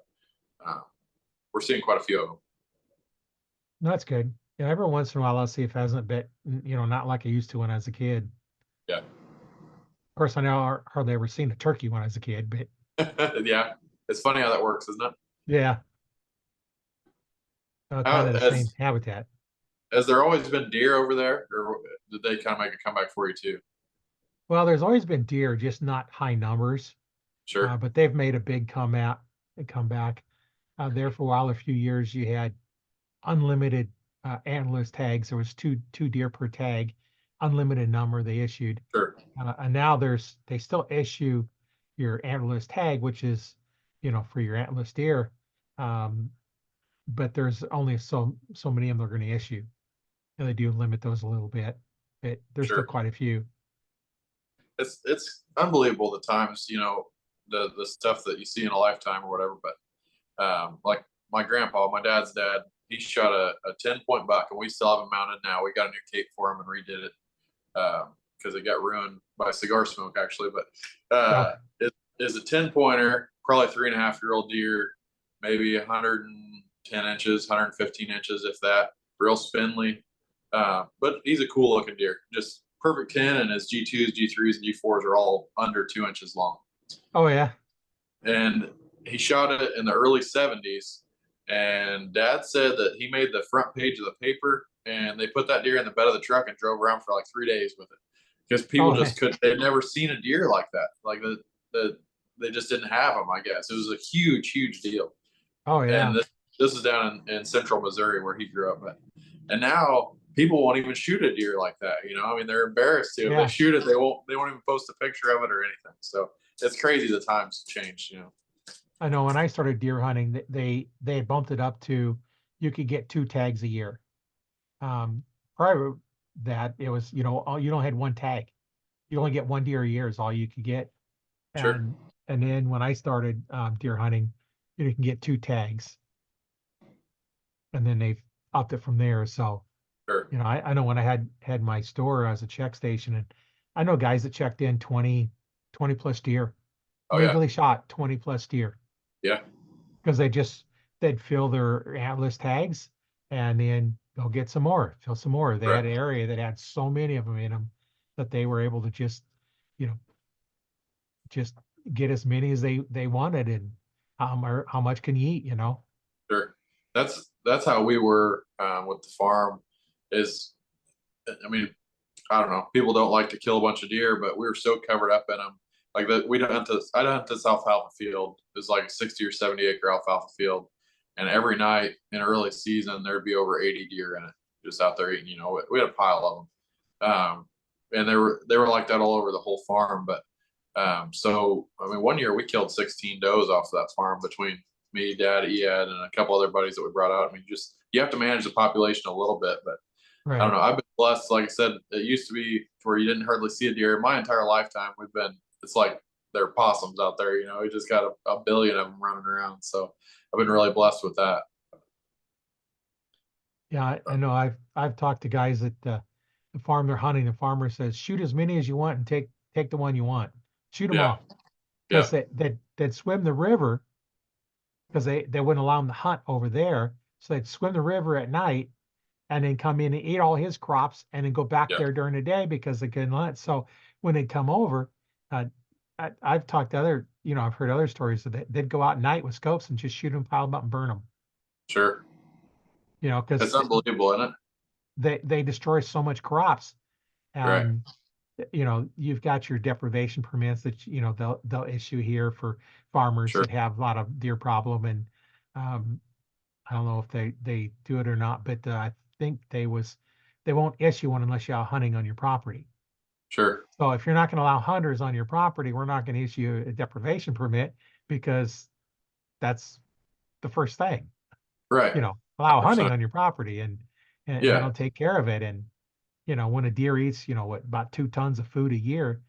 we're seeing quite a few of them. No, that's good. Yeah, every once in a while I'll see a pheasant, but not like I used to when I was a kid. Yeah. Of course, I know I hardly ever seen a turkey when I was a kid, but Yeah, it's funny how that works, isn't it? yeah, kind of the same habitat. Has there always been deer over there, or did they kind of make a comeback for you too? Well, there's always been deer, just not high numbers. Sure. But they've made a big comeback. There for a while, a few years, you had unlimited antlerless tags. There was two deer per tag, unlimited number they issued. Sure. And now they still issue your antlerless tag, which is, for your antlerless deer. But there's only so many of them they're going to issue. And they do limit those a little bit, but there's still quite a few. It's unbelievable the times, the stuff that you see in a lifetime or whatever. But like my grandpa, my dad's dad, he shot a 10-point buck, and we still have him mounted now. We got a new cape for him and redid it because it got ruined by cigar smoke, actually. But it is a 10-pointer, probably 3.5-year-old deer, maybe 110 inches, 115 inches, if that. Real spindly, but he's a cool looking deer. Just perfect 10, and his G2s, G3s, and G4s are all under 2 inches long. Oh yeah. And he shot it in the early 70s. And Dad said that he made the front page of the paper, and they put that deer in the bed of the truck and drove around for like 3 days with it because people just couldn't. They'd never seen a deer like that. Like they just didn't have them. I guess it was a huge deal. Oh yeah. And this is down in central Missouri where he grew up at. And now people won't even shoot a deer like that. You know, I mean, they're embarrassed to. If they shoot it, they won't even post a picture of it or anything. So it's crazy the times changed, you know. I know when I started deer hunting, they bumped it up to you could get 2 tags a year. Prior to that, it was, you know, you don't had 1 tag. You only get 1 deer a year is all you could get. Sure. And then when I started deer hunting, you can get 2 tags. And then they've upped it from there. So, sure. You know, I know when I had my store as a check station, and I know guys that checked in 20 plus deer. Oh, legally shot 20 plus deer. Yeah. Because they'd fill their atlas tags and then go get some more, fill some more. They had an area that had so many of them in them that they were able to just, you know, just get as many as they wanted, and how much can you eat, you know? Sure. That's how we were with the farm. Is, I mean, I don't know. People don't like to kill a bunch of deer, but we were so covered up in them. Like that, I'd hunt this alfalfa field. It was like 60 or 70 acre alfalfa field, and every night in early season there'd be over 80 deer in it, just out there eating. You know, we had a pile of them, and they were like that all over the whole farm. But so I mean, one year we killed 16 does off of that farm between me, Dad, Ed, and a couple other buddies that we brought out. I mean, just you have to manage the population a little bit, but I don't know. I've been blessed. Like I said, it used to be where you didn't hardly see a deer. My entire lifetime, it's like they're possums out there. You know, we just got a billion of them running around. So I've been really blessed with that. Yeah, I know. I've talked to guys at the farm they're hunting. The farmer says, shoot as many as you want and take the one you want. Shoot them all. Because they'd swim the river, because they wouldn't allow them to hunt over there. So they'd swim the river at night and then come in and eat all his crops and then go back there during the day because they couldn't hunt. So when they'd come over, I've talked to other, you know, I've heard other stories that they'd go out at night with scopes and just shoot them, pile them up, and burn them. Sure. You know, because it's unbelievable, isn't it? They destroy so much crops, and you know, you've got your deprivation permits that, you know, they'll issue here for farmers that have a lot of deer problem, and I don't know if they do it or not, but I think they won't issue one unless you're out hunting on your property. Sure. So if you're not going to allow hunters on your property, we're not going to issue a deprivation permit, because that's the first thing. Right. You know, allow hunting on your property, and that'll take care of it. And you know, when a deer eats, you know, what, about 2 tons of food a year,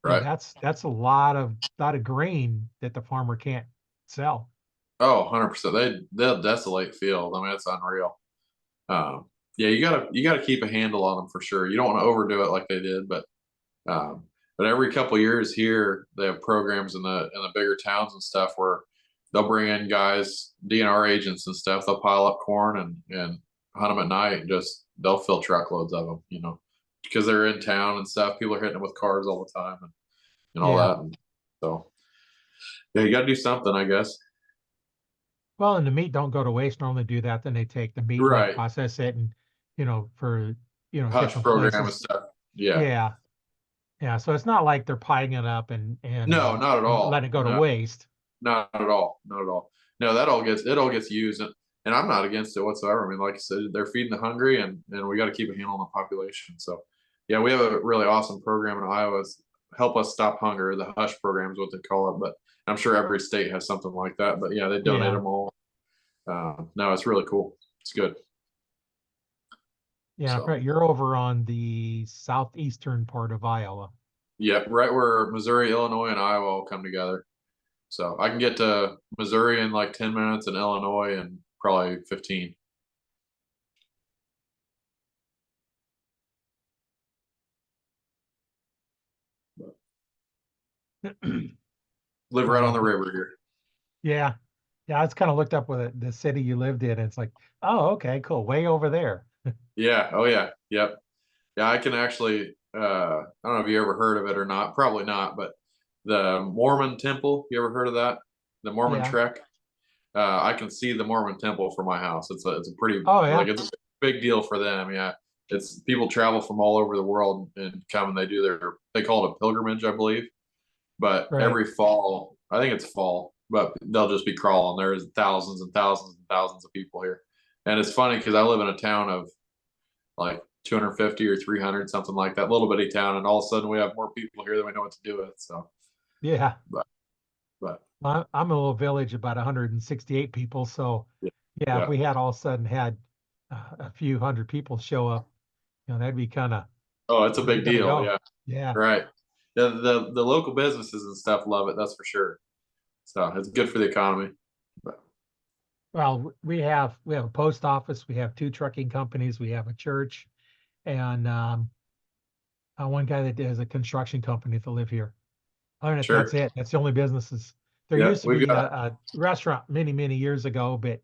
you know, that's a lot of grain that the farmer can't sell. Oh, 100%. They'll desolate field. I mean, it's unreal. Yeah, you gotta keep a handle on them for sure. You don't want to overdo it like they did, but every couple of years here, they have programs in the bigger towns and stuff where they'll bring in guys, DNR agents and stuff. They'll pile up corn and hunt them at night, and just they'll fill truckloads of them, you know, because they're in town and stuff. People are hitting them with cars all the time and all that. And so yeah, you got to do something, I guess. Well, and the meat don't go to waste. Normally do that. Then they take the meat and they process it, and, you know, for, you know, hush different program places. and stuff. Yeah. So it's not like they're piling it up and no, not at all. Let it go to waste. Not at all. Not at all. No, it all gets used, and I'm not against it whatsoever. I mean, like I said, they're feeding the hungry, and we got to keep a handle on the population. So yeah, we have a really awesome program in Iowa. Help Us Stop Hunger. The Hush program is what they call it, but I'm sure every state has something like that. But yeah, they donate them all. No, it's really cool. It's good. Yeah, so. You're over on the southeastern part of Iowa. Yeah, right where Missouri, Illinois, and Iowa all come together. So I can get to Missouri in like 10 minutes, and Illinois in probably 15. Live right on the river here. Yeah. Yeah. I just kind of looked up with the city you lived in. And it's like, oh, okay, cool. Way over there. Yeah. Oh yeah. Yep. Yeah. I can actually. I don't know if you ever heard of it or not. Probably not. But the Mormon Temple. You ever heard of that? The Mormon Yeah. Trek. I can see the Mormon Temple from my house. It's a pretty Oh, yeah. like it's a big deal for them. Yeah. It's people travel from all over the world and come and they do they call it a pilgrimage, I believe. But Right. every fall, I think it's fall, but they'll just be crawling. There's thousands and thousands and thousands of people here. And it's funny because I live in a town of like 250 or 300, something like that, little bitty town. And all of a sudden we have more people here than we know what to do with. So, Yeah. but, but I'm a little village, about 168 people. So, yeah, yeah, if yeah. we had all of a sudden had a few hundred people show up, that'd be kind of, Oh, it's a where are we big going to deal. go? Yeah. Yeah. Right. The local businesses and stuff love it. That's for sure. So it's good for the economy. But Well, we have a post office, we have two trucking companies, we have a church, and one guy that has a construction company to live here. Other than that, that's sure. it. That's the only businesses. There Yeah. used to We've be got a restaurant many years ago, but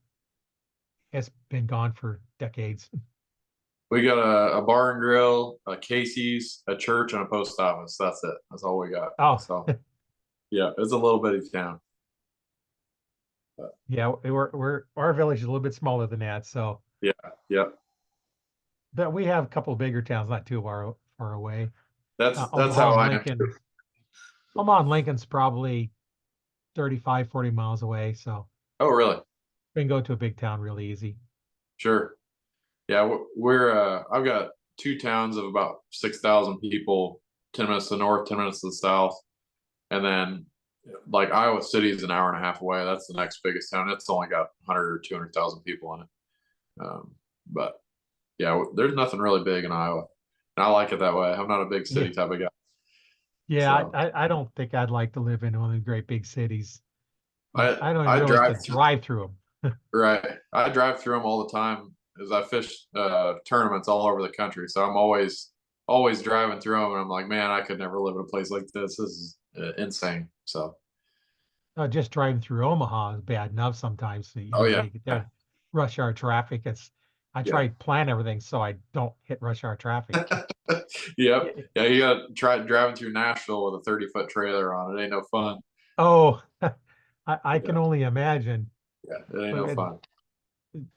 it's been gone for decades. we got a bar and grill, a Casey's, a church, and a post office. That's it. That's all we got. Oh, So yeah, it's a little bitty town. But yeah, our village is a little bit smaller than that. So, yeah, yeah. but we have a couple of bigger towns not too far away. That's Omaha how and I am. Lincoln. Omaha and Lincoln's probably 35, 40 miles away. So Oh, really? we can go to a big town really easy. Sure. Yeah, I've got two towns of about 6,000 people, 10 minutes to the north, 10 minutes to the south, and then like Iowa City is an hour and a half away. That's the next biggest town. It's only got 100 or 200,000 people in it. But yeah, there's nothing really big in Iowa, and I like it that way. I'm not a big Yeah. city type of guy. Yeah, So I don't think I'd like to live in one of the great big cities. I don't even I realize to drive drive through them. right. I drive through them all the time as I fish tournaments all over the country. So I'm always driving through them, and I'm like, man, I could never live in a place like this. This is insane. So Just driving through Omaha is bad enough sometimes. So, oh when yeah, you get there, rush hour traffic. I yeah, try to plan everything so I don't hit rush hour traffic. yep, yeah. You got to try driving through Nashville with a 30-foot trailer on it. Ain't no fun. Oh, I can Yeah, only imagine. yeah, it ain't But no fun.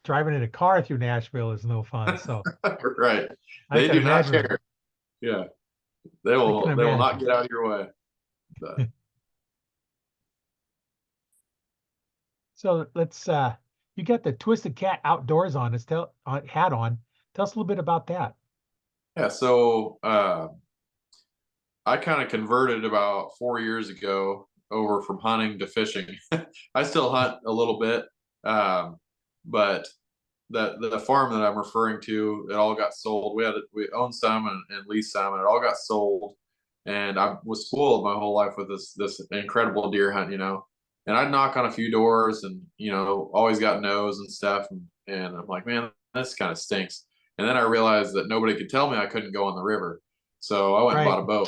driving in a car through Nashville is no fun. So Right. I They can do not imagine. care. Yeah, I can they will not imagine. get out of your way. But So let's you got the Twisted Cat Outdoors on. Hat on. Tell us a little bit about that. yeah, so I kind of converted about 4 years ago over from hunting to fishing. I still hunt a little bit, but the farm that I'm referring to, it all got sold. We owned some and leased some, and it all got sold. And I was spoiled my whole life with this incredible deer hunt, And I'd knock on a few doors, and always got no's and stuff, and I'm like, man, this kind of stinks. And then I realized that nobody could tell me I couldn't go on the river, so I went and Right. bought a boat.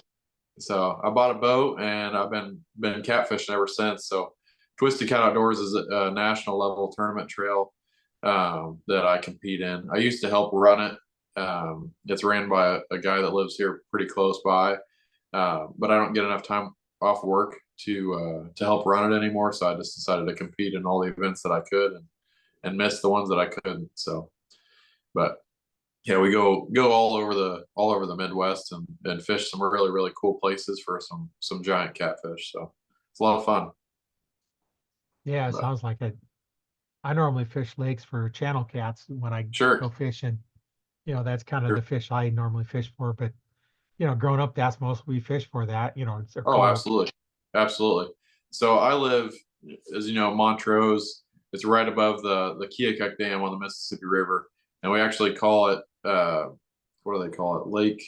So I bought a boat, and I've been catfishing ever since. So Twisted Cat Outdoors is a national level tournament trail that I compete in. I used to help run it. It's ran by a guy that lives here pretty close by, but I don't get enough time off work to help run it anymore. So I just decided to compete in all the events that I could and miss the ones that I couldn't. So, but yeah, we go all over the Midwest and fish some really cool places for some giant catfish. So it's a lot of fun. Yeah, it But sounds like it. I normally fish lakes for channel cats when I sure, go fishing. That's kind of sure. the fish I normally fish for. But growing up, that's most we fish for that. They're Oh, called. absolutely, absolutely. So I live, as you know, Montrose. It's right above the Keokuk Dam on the Mississippi River, and we actually call it what do they call it? Lake.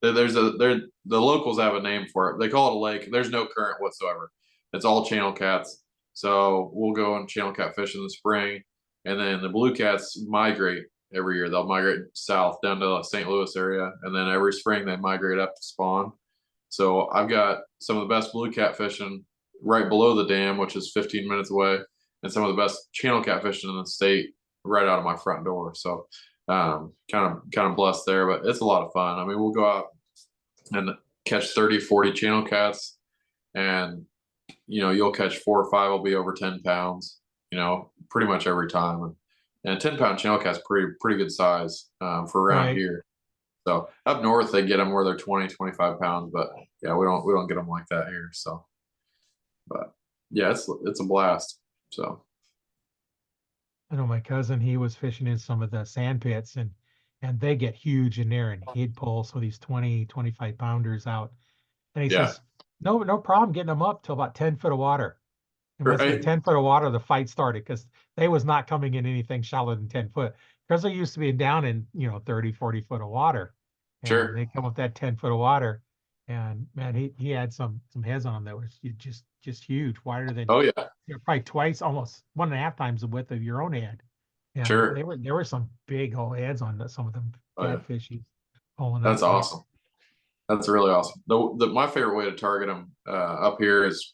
The locals have a name for it. They call it a lake. There's no current whatsoever. It's all channel cats. So we'll go and channel catfish in the spring, and then the blue cats migrate every year. They'll migrate south down to the St. Louis area, and then every spring they migrate up to spawn. So I've got some of the best blue cat fishing right below the dam, which is 15 minutes away, and some of the best channel catfishing in the state right out of my front door. So kind of blessed there, but it's a lot of fun. I mean, we'll go out and catch 30, 40 channel cats, and you'll catch 4 or 5 will be over 10 pounds, pretty much every time. And 10-pound channel cat's pretty good size for around here. So up north they get them where they're 20, 25 pounds, but yeah, we don't get them like that here. So, but yeah, it's a blast. So I know my cousin, he was fishing in some of the sand pits, and they get huge in there, and he'd pull some of these 20, 25 pounders out. And he yeah, says, no problem getting them up to about 10 foot of water. And once they right, get 10 foot of water, the fight started, because they was not coming in anything shallower than 10 foot. Because they used to be down in, 30, 40 foot of water. And sure, they come up that 10 foot of water. And man, he had some heads on them that was just huge, wider than, oh yeah, probably twice, almost 1.5 times the width of your own head. And sure, there were some big old heads on some of them oh yeah, catfish he's pulling that's up there. awesome. That's really awesome. My favorite way to target them up here is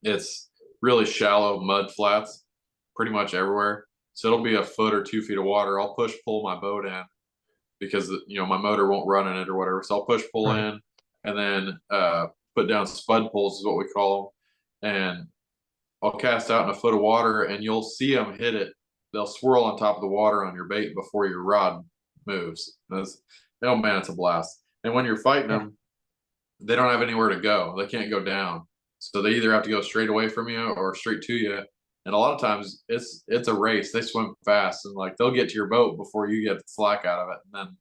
it's really shallow mud flats, pretty much everywhere. So it'll be a foot or 2 feet of water. I'll pull my boat in because my motor won't run in it or whatever. So I'll pull Right. in, and then put down spud poles is what we call them, and I'll cast out in a foot of water, and you'll see them hit it. They'll swirl on top of the water on your bait before your rod moves. Oh man, it's a blast. And when you're fighting Yeah. them, they don't have anywhere to go. They can't go down. So they either have to go straight away from you or straight to you. And a lot of times it's a race. They swim fast, and like they'll get to your boat before you get the slack out of it. And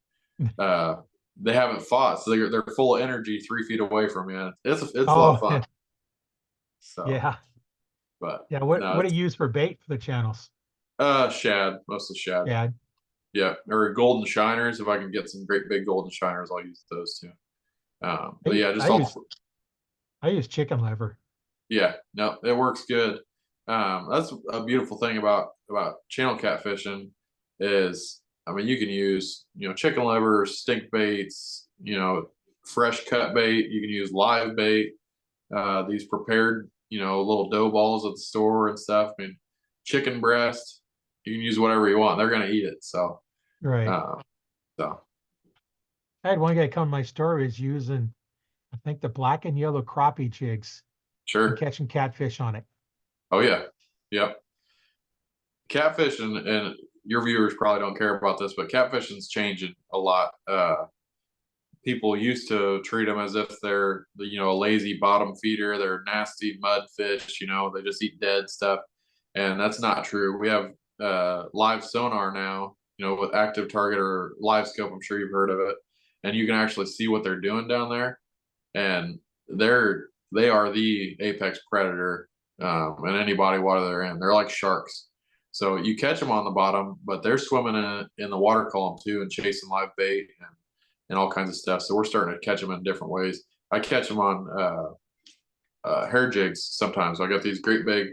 then they haven't fought, so they're full of energy 3 feet away from you. It's a lot of Oh, fun. So, yeah. but Yeah. What no, do you use for bait for the channels? shad, mostly shad. Yeah. Yeah, or golden shiners. If I can get some great big golden shiners, I'll use those too. But yeah, just all. I use chicken liver. Yeah, no, it works good. That's a beautiful thing about channel catfishing is, I mean, you can use chicken liver, stink baits, fresh cut bait. You can use live bait. These prepared little dough balls at the store and stuff. I mean, chicken breast. You can use whatever you want. They're gonna eat it. So, Right. uh, so I had one guy come to my store, is using, I think, the black and yellow crappie jigs and sure. catching catfish on it. Oh yeah, yep. Catfish and your viewers probably don't care about this, but catfishing's changing a lot. People used to treat them as if they're a lazy bottom feeder. They're nasty mud fish. They just eat dead stuff, and that's not true. We have live sonar now. With active target or live scope. I'm sure you've heard of it, and you can actually see what they're doing down there, and they are the apex predator in any body water they're in. They're like sharks. So you catch them on the bottom, but they're swimming in the water column too and chasing live bait and all kinds of stuff. So we're starting to catch them in different ways. I catch them on hair jigs sometimes. I got these great big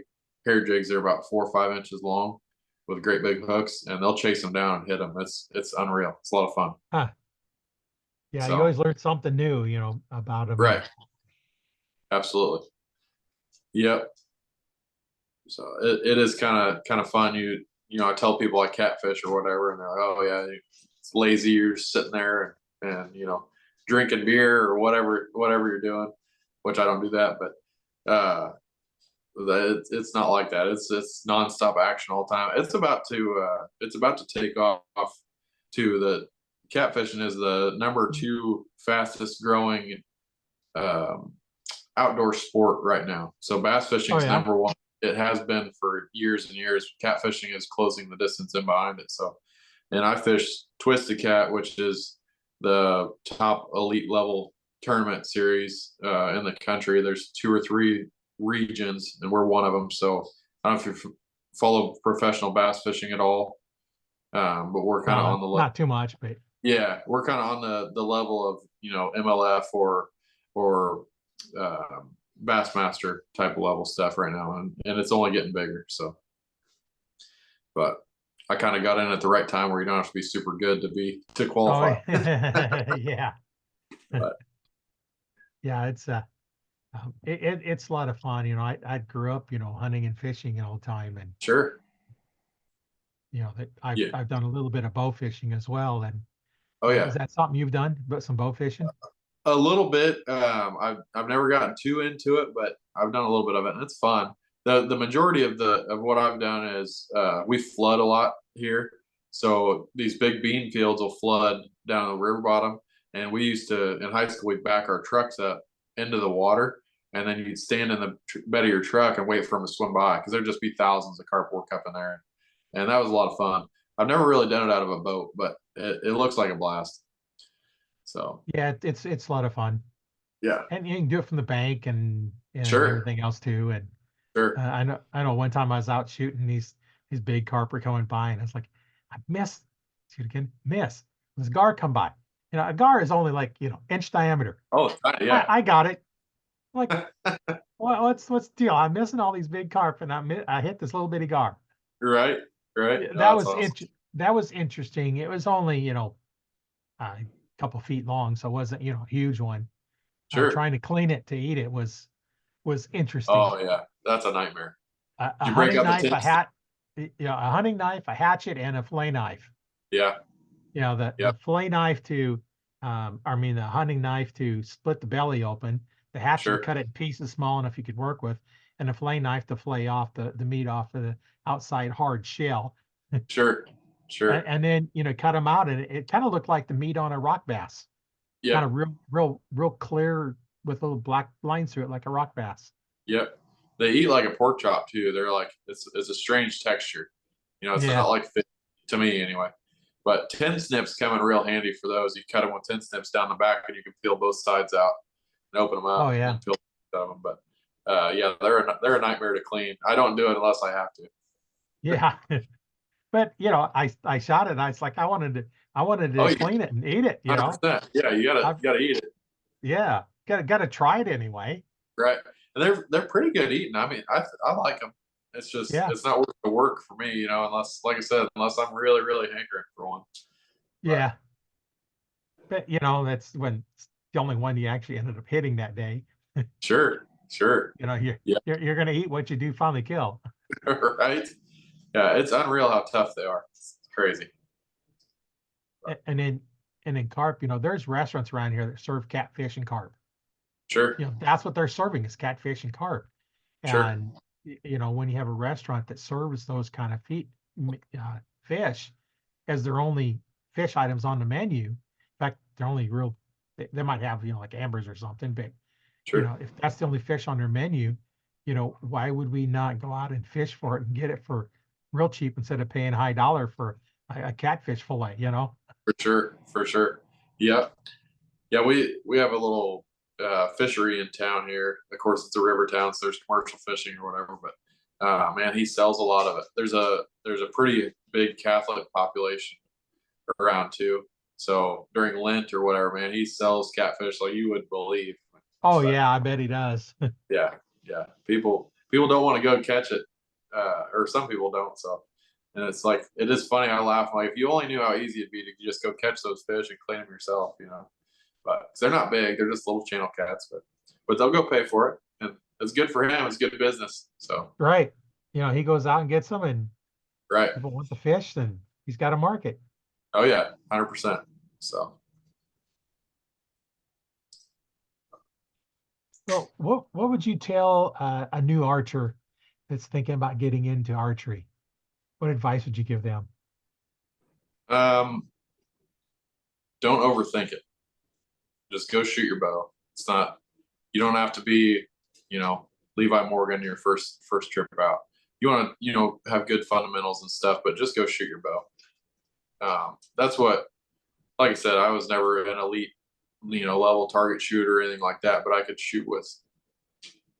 hair jigs. They're about 4 or 5 inches long with great big hooks, and they'll chase them down and hit them. It's unreal. It's a lot of fun. Huh. Yeah, you So always learn something new, about them. right, absolutely, yep. So it is kind of fun. I tell people I catfish or whatever, and they're like, oh yeah, it's lazy. You're sitting there and drinking beer or whatever you're doing, which I don't do that, but it's not like that. It's nonstop action all the time. It's about to take off. To the catfishing is the number 2 fastest growing outdoor sport right now. So bass fishing Oh is yeah. number 1. It has been for years and years. Catfishing is closing the distance in behind it. So, and I fish Twisted Cat, which is the top elite level tournament series in the country. There's 2 or 3 regions, and we're one of them. So I don't know if you follow professional bass fishing at all, but we're kind of on the level. Not too much, but Yeah, we're kind of on the level of MLF or Bassmaster type of level stuff right now, and it's only getting bigger. So, but I kind of got in at the right time where you don't have to be super good to Oh, qualify. yeah. But Yeah, it's a lot of fun. I grew up, hunting and fishing all the time, and sure, that I've yeah, I've done a little bit of bow fishing as well. And oh is yeah, that something you've done? But some bow fishing? a little bit. I've never gotten too into it, but I've done a little bit of it, and it's fun. The majority of what I've done is we flood a lot here, so these big bean fields will flood down the river bottom, and we used to in high school we'd back our trucks up into the water, and then you'd stand in the bed of your truck and wait for them to swim by because there'd just be thousands of carp work up in there, and that was a lot of fun. I've never really done it out of a boat, but it looks like a blast. So Yeah, it's a lot of fun, yeah, and you can do it from the bank and sure, everything else too. And sure. I know one time I was out shooting these big carp were coming by, and I was like, I missed. Shoot again, miss. This gar come by. A gar is only like inch diameter. Oh, yeah. I got it. I'm like, what's the deal? I'm missing all these big carp, and I hit this little bitty gar. Right, right. Yeah, Oh, that's awesome. that was interesting. It was only a couple feet long, so it wasn't a huge one. Sure. Trying to clean it to eat it was interesting. Oh, yeah. That's a nightmare. A Did you break hunting out the knife, tin? a hunting knife, a hatchet, and a fillet knife. Yeah, The yep, fillet knife to, I mean, the hunting knife to split the belly open, the hatchet to sure, cut it in pieces small enough you could work with, and the fillet knife to fillet off the meat off of the outside hard shell. sure, sure. And then cut them out, and it kind of looked like the meat on a rock bass, kind Yep, of real clear with little black lines through it, like a rock bass. yep. They eat like a pork chop too. They're like it's a strange texture. It's Yeah. not like fish to me anyway. But tin snips come in real handy for those. You cut them with tin snips down the back, and you can peel both sides out and open them Oh up, and yeah. then peel out of them. But yeah, they're a nightmare to clean. I don't do it unless I have to. Yeah. But I shot it. And I was like, I wanted Oh, to you clean it and eat it. 100%. Yeah, you I've gotta eat it. Yeah, gotta try it anyway. Right. And they're pretty good eating. I mean, I like them. It's just Yeah, it's not worth the work for me, unless like I said, unless I'm really really hankering for one. But yeah. But that's when it's the only one you actually ended up hitting that day. sure, sure, You're yeah, you're gonna eat what you do finally kill. right. Yeah, it's unreal how tough they are. It's crazy. But And then carp. There's restaurants around here that serve catfish and carp. sure, That's what they're serving is catfish and carp. sure, And when you have a restaurant that serves those kind of fish as their only fish items on the menu. In fact, they're only real. They might have like ambers or something, but sure, if that's the only fish on their menu, why would we not go out and fish for it and get it for real cheap instead of paying high dollar for a catfish fillet? for sure, for sure. Yeah, yeah. We have a little fishery in town here. Of course, it's a river town, so there's commercial fishing or whatever. But man, he sells a lot of it. There's a pretty big Catholic population around too. So during Lent or whatever, man, he sells catfish like you would believe. Oh But yeah, I bet he does. yeah, yeah, people don't want to go catch it, or some people don't. So, and it's like it is funny. I laugh like if you only knew how easy it'd be to just go catch those fish and clean them yourself. But 'cause they're not big, they're just little channel cats. But they'll go pay for it, and it's good for him. It's good business. So Right. He goes out and gets them, and right. people want the fish, then he's got a market. Oh yeah, 100%. So Well, what would you tell a new archer that's thinking about getting into archery? What advice would you give them? um, don't overthink it. Just go shoot your bow. It's not. You don't have to be, you know, Levi Morgan your first trip out. You want to, have good fundamentals and stuff, but just go shoot your bow. That's what. Like I said, I was never an elite, level target shooter or anything like that, but I could shoot with.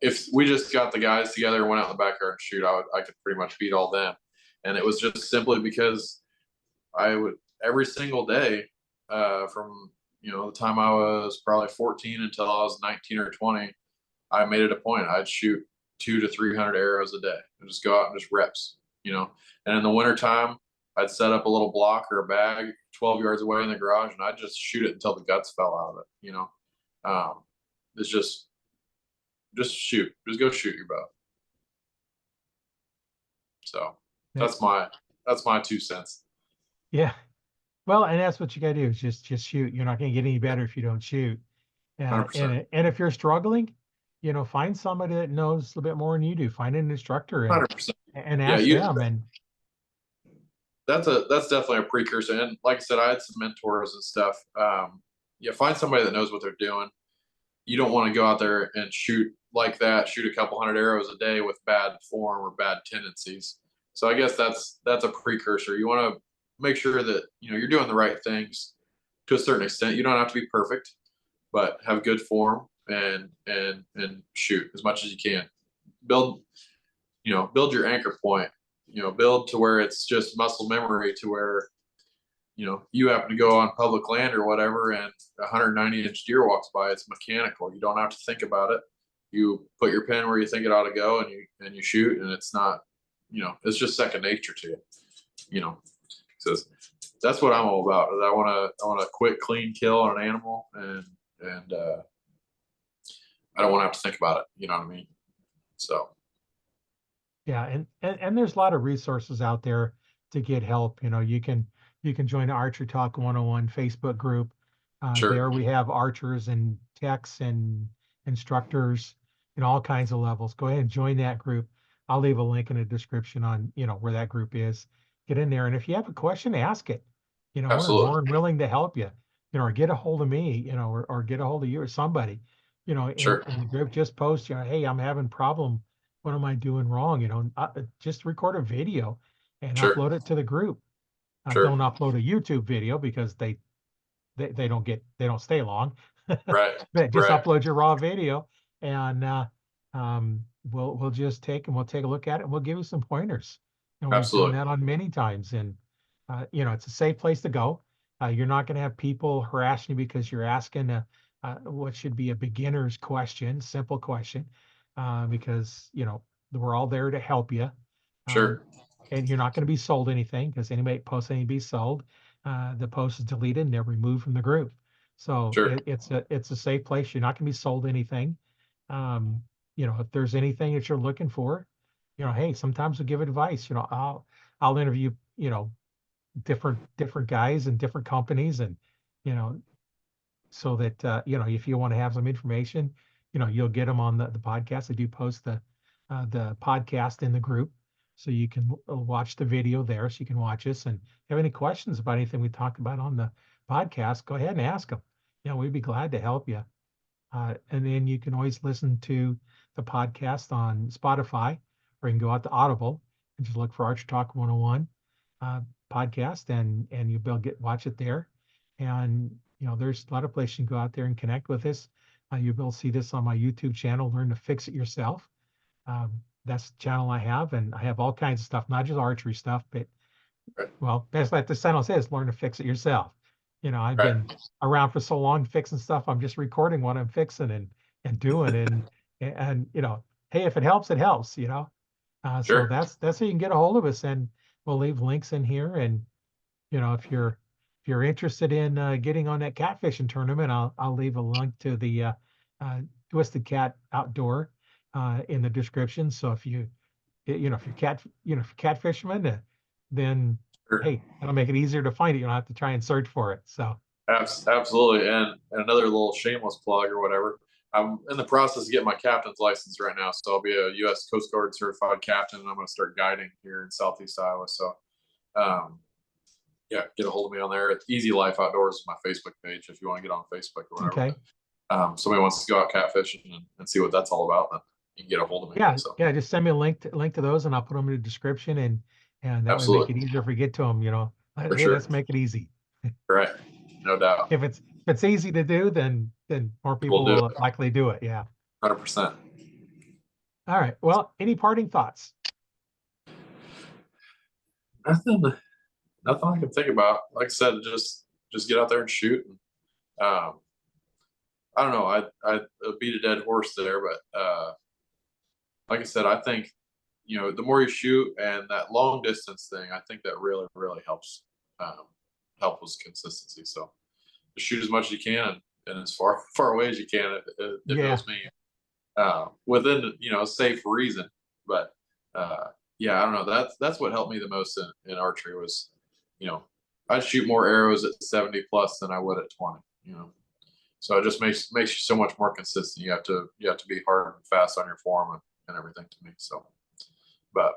If we just got the guys together and went out in the backyard and shoot, I could pretty much beat all them, and it was just simply because I would every single day from the time I was probably 14 until I was 19 or 20. I made it a point. I'd shoot 200 to 300 arrows a day and just go out and just reps, and in the wintertime, I'd set up a little block or a bag 12 yards away in the garage, and I'd just shoot it until the guts fell out of it. It's just shoot, just go shoot your bow. So that's my 2 cents. Yeah. Well, and that's what you got to do is just shoot. You're not going to get any better if you don't shoot. 100%. And if you're struggling, find somebody that knows a little bit more than you do. Find an instructor 100%. and ask them. And that's definitely a precursor. And like I said, I had some mentors and stuff. Find somebody that knows what they're doing. You don't want to go out there and shoot like that, shoot a couple hundred arrows a day with bad form or bad tendencies. So I guess that's a precursor. You want to make sure that you're doing the right things to a certain extent. You don't have to be perfect, but have good form and shoot as much as you can. Build your anchor point. Build to where it's just muscle memory, to where you happen to go on public land or whatever, and a 190-inch deer walks by. It's mechanical. You don't have to think about it. You put your pin where you think it ought to go, and you shoot, and it's not, it's just second nature to you. So that's what I'm all about. Is I want a quick, clean kill on an animal, and I don't want to have to think about it. You know what I mean? So. Yeah, and there's a lot of resources out there to get help. You can join the Archery Talk 101 Facebook group. Sure. There we have archers and techs and instructors in all kinds of levels. Go ahead and join that group. I'll leave a link in the description on where that group is. Get in there, and if you have a question, ask it. Absolutely. We're more than willing to help you. Or get a hold of me. Or get a hold of you or somebody. Sure. In the group, just post. Hey, I'm having problem. What am I doing wrong? Just record a video and Sure. upload it to the group. Sure. Don't upload a YouTube video because they don't stay long. Right. But just Right. upload your raw video, and we'll just take a look at it, and we'll give you some pointers. And we've done Absolutely. that on many times, and it's a safe place to go. You're not going to have people harassing you because you're asking what should be a beginner's question, simple question, because we're all there to help you. Sure. And you're not going to be sold anything, because anybody posts anything be sold, the post is deleted and they're removed from the group. So Sure. it's a safe place. You're not going to be sold anything. If there's anything that you're looking for, hey, sometimes we'll give advice. I'll interview different guys and different companies, and so that if you want to have some information, you'll get them on the podcast. I do post the podcast in the group, so you can watch the video there, so you can watch us. And if you have any questions about anything we talked about on the podcast, go ahead and ask them. We'd be glad to help you. And then you can always listen to the podcast on Spotify, or you can go out to Audible and just look for Archery Talk 101 podcast, and you'll be able to watch it there. And there's a lot of places you can go out there and connect with us. You'll be able to see this on my YouTube channel, Learn to Fix It Yourself. That's the channel I have, and I have all kinds of stuff, not just archery stuff, but well, that's like the channel says, Learn to Fix It Yourself. I've been around for so long fixing stuff. I'm just recording what I'm fixing and doing, and hey, if it helps, it helps. Sure. So that's how you can get a hold of us, and we'll leave links in here. And if you're interested in getting on that catfishing tournament, I'll leave a link to the Twisted Cat Outdoor in the description. So if you're cat fisherman, then Sure. hey, that'll make it easier to find it. You don't have to try and search for it. So absolutely. And another little shameless plug or whatever. I'm in the process of getting my captain's license right now, so I'll be a U.S. Coast Guard certified captain, and I'm going to start guiding here in Southeast Iowa. So, get a hold of me on there. It's Easy Life Outdoors is my Facebook page if you want to get on Facebook or whatever. Okay. But, somebody wants to go out catfishing and see what that's all about, then you can get a hold of me. Yeah, so. Just send me a link to those, and I'll put them in the description, and that Absolutely. would make it easier if we get to them. For Hey, sure. let's make it easy. Right. No doubt. If it's easy to do, then more people will likely do it. Yeah. 100%. All right. Well, any parting thoughts? Nothing I can think about. Like I said, just get out there and shoot. And, I don't know. I beat a dead horse there, but like I said, I think the more you shoot and that long distance thing, I think that really really helps help with consistency. So just shoot as much as you can and as far away as you can. If it Yeah. was me, within safe reason. But yeah, I don't know. That's what helped me the most in archery was, you know, I'd shoot more arrows at 70 plus than I would at 20. So it just makes you so much more consistent. You have to be hard and fast on your form and everything to me. So, but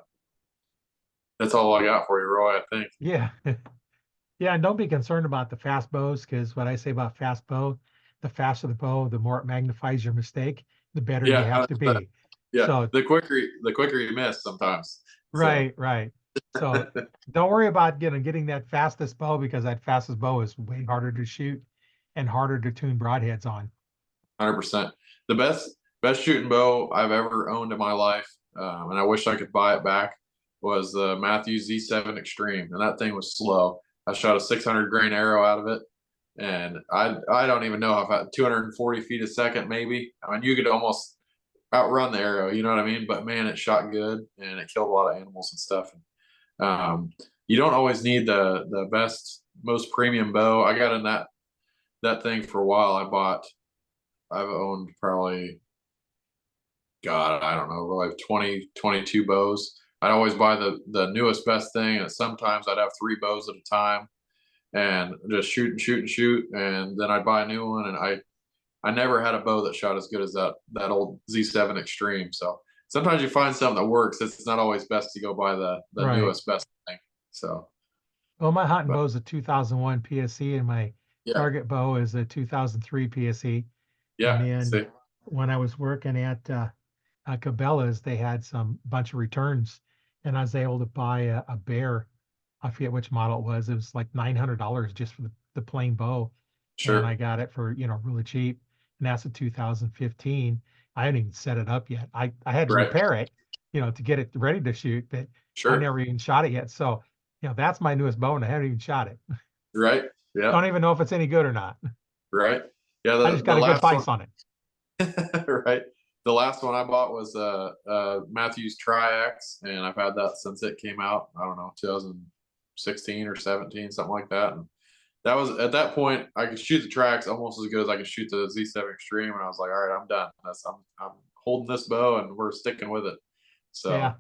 that's all I got for you, Roy. I think. Yeah. Yeah, and don't be concerned about the fast bows, because what I say about fast bow, the faster the bow, the more it magnifies your mistake, the better you Yeah, have to be. yeah. So The quicker you miss sometimes. So right, right. So don't worry about getting that fastest bow, because that fastest bow is way harder to shoot and harder to tune broadheads on. 100%. The best shooting bow I've ever owned in my life, and I wish I could buy it back, was the Matthews Z7 Extreme, and that thing was slow. I shot a 600 grain arrow out of it, and I don't even know if I had 240 feet a second, maybe. I mean, you could almost outrun the arrow, you know what I mean? But man, it shot good, and it killed a lot of animals and stuff. You don't always need the best, most premium bow. I got in that thing for a while. I've owned probably, God, I don't know, like 20, 22 bows. I'd always buy the newest best thing, and sometimes I'd have 3 bows at a time, and just shoot and shoot and shoot, and then I'd buy a new one, and I never had a bow that shot as good as that old Z7 Extreme. So sometimes you find something that works. It's not always best to go buy the Right. newest best thing. So, Well, my hunting but bow is a 2001 PSE, and my yeah, target bow is a 2003 PSE. And yeah, then see, when I was working at Cabela's, they had some bunch of returns, and I was able to buy a bear. I forget which model it was. It was like $900 just for the plain bow, and I sure, got it for really cheap. And that's a 2015. I hadn't even set it up yet. I had to right, repair it, to get it ready to shoot, but I sure, never even shot it yet. So, that's my newest bow, and I haven't even shot it. right, yeah, Don't even know if it's any good or not. right, yeah. I The just the got a good last one, price on it. right. The last one I bought was a Matthews Tri-X, and I've had that since it came out. I don't know, 2016 or 17, something like that. And that was at that point I could shoot the Tri-X almost as good as I could shoot the Z7 Extreme, and I was like, all right, I'm done. I'm holding this bow, and we're sticking with it. Yeah,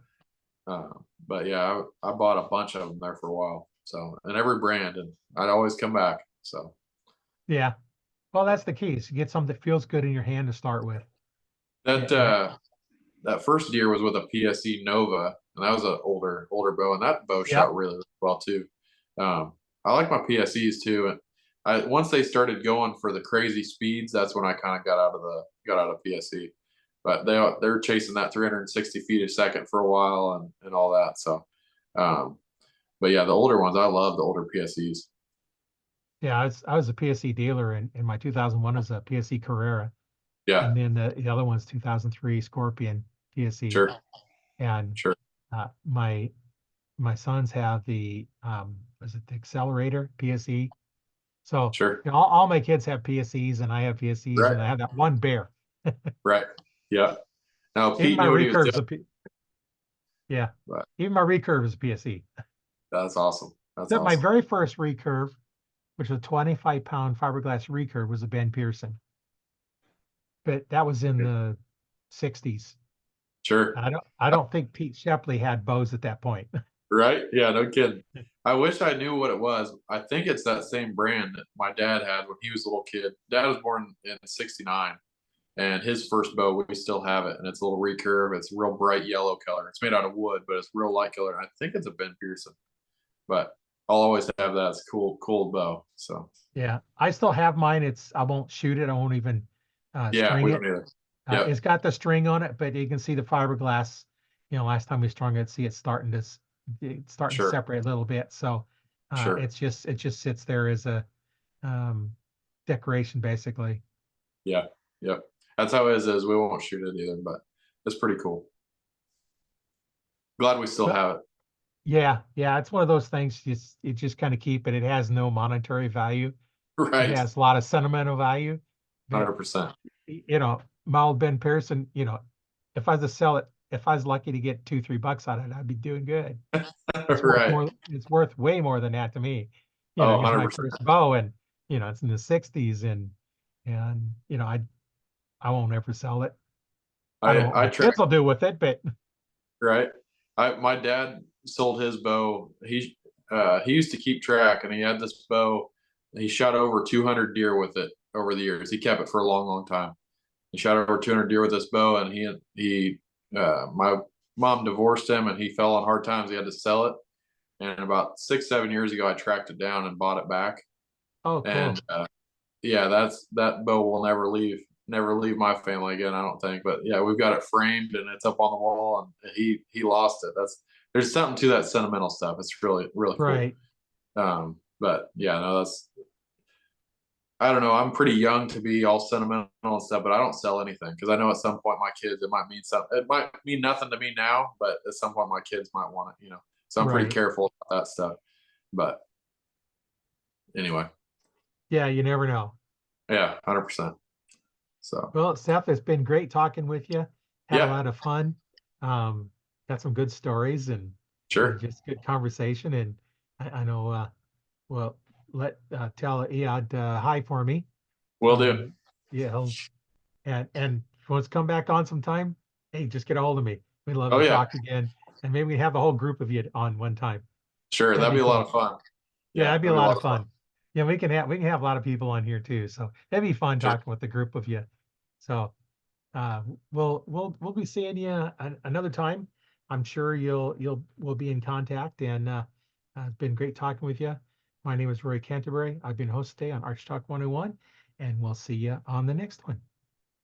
So, uh, but yeah, I bought a bunch of them there for a while. So, and every brand, and I'd always come back. So, yeah. Well, but that's the key. Is to get something that feels good in your hand to start with. that And that first deer was with a PSE Nova, and that was an older bow, and that bow yep. shot really, really well too. I like my PSEs too, and once they started going for the crazy speeds, that's when I kind of got out of PSE. But they're chasing that 360 feet a second for a while and all that. So, um, but yeah, the older ones, I love the older PSEs. Yeah, I was a PSE dealer, and my 2001 was a PSE Carrera, Yeah, and then the other one's 2003 Scorpion PSE. sure, And sure, my sons have the was it the Accelerator PSE? So, sure. all my kids have PSEs, and I have PSEs, Right, and I have that one bear. right. Yeah. Now Even Pete my knew what he was recurve's doing, a yeah, but even my recurve is a PSE. that's awesome. That's Except my awesome. very first recurve, which was a 25-pound fiberglass recurve, was a Ben Pearson, but that was in the 60s. Sure. I don't think Pete Shepley had bows at that point. Right? Yeah, no kidding. I wish I knew what it was. I think it's that same brand that my dad had when he was a little kid. Dad was born in '69, and his first bow, we still have it, and it's a little recurve. It's a real bright yellow color. It's made out of wood, but it's real light color. I think it's a Ben Pearson, but I'll always have that. It's a cool bow. So Yeah, I still have mine. I won't shoot it. I won't even yeah, string we it. don't either. Yep, It's got the string on it, but you can see the fiberglass. Last time we strung it, see it's starting to sure, separate a little bit. So sure. it just sits there as a um, decoration, basically. Yeah, yep. That's how it is. We won't shoot it either, but it's pretty cool. Glad we still But have it. yeah, yeah, it's one of those things. You just kind of keep it. It has no monetary value. It Right. has a lot of sentimental value. but 100%. you know, my old Ben Pearson, you know, if I was to sell it, if I was lucky to get $2-3 out of it, I'd be doing good. It's worth Right. more. It's worth way more than that to me. You know, Oh, it was my 100%. first bow, and you know, it's in the '60s, and you know, I won't ever sell it. I don't know what I my try, kids will do with it, but right. My dad sold his bow. He used to keep track, and he had this bow. He shot over 200 deer with it over the years. He kept it for a long, long time. He shot over 200 deer with this bow, and my mom divorced him, and he fell on hard times. He had to sell it. And about 6, 7 years ago, I tracked it down and bought it back. oh, And cool. yeah, that bow will never leave my family again, I don't think. But yeah, we've got it framed and it's up on the wall, and he lost it. There's something to that sentimental stuff. It's really, really cool. Right. But yeah, no, I don't know. I'm pretty young to be all sentimental and stuff, but I don't sell anything because I know at some point my kids, it might mean something. It might mean nothing to me now, but at some point my kids might want it, So I'm pretty Right. careful about that stuff. But anyway, Yeah, you never know. yeah, 100%. So Well, Seth, it's been great talking with you. Had a yeah, lot of fun. Um, got some good stories and sure, just good conversation. And I know well let tell Eod hi for me. will do. Yeah, and if he wants to come back on sometime, hey, just get a hold of me. We'd love Oh to yeah, talk again. And maybe we have the whole group of you on one time. sure. That'd That'd be be a lot of cool. fun. Yeah, Yeah, that'd be a that'd be a lot lot of of fun. fun. Yeah, we can have a lot of people on here too. So that'd be fun Sure. talking with the group of you. So we'll be seeing you another time. I'm sure we'll be in contact, and it's been great talking with you. My name is Roy Canterbury. I've been host today on Archery Talk 101, and we'll see you on the next one.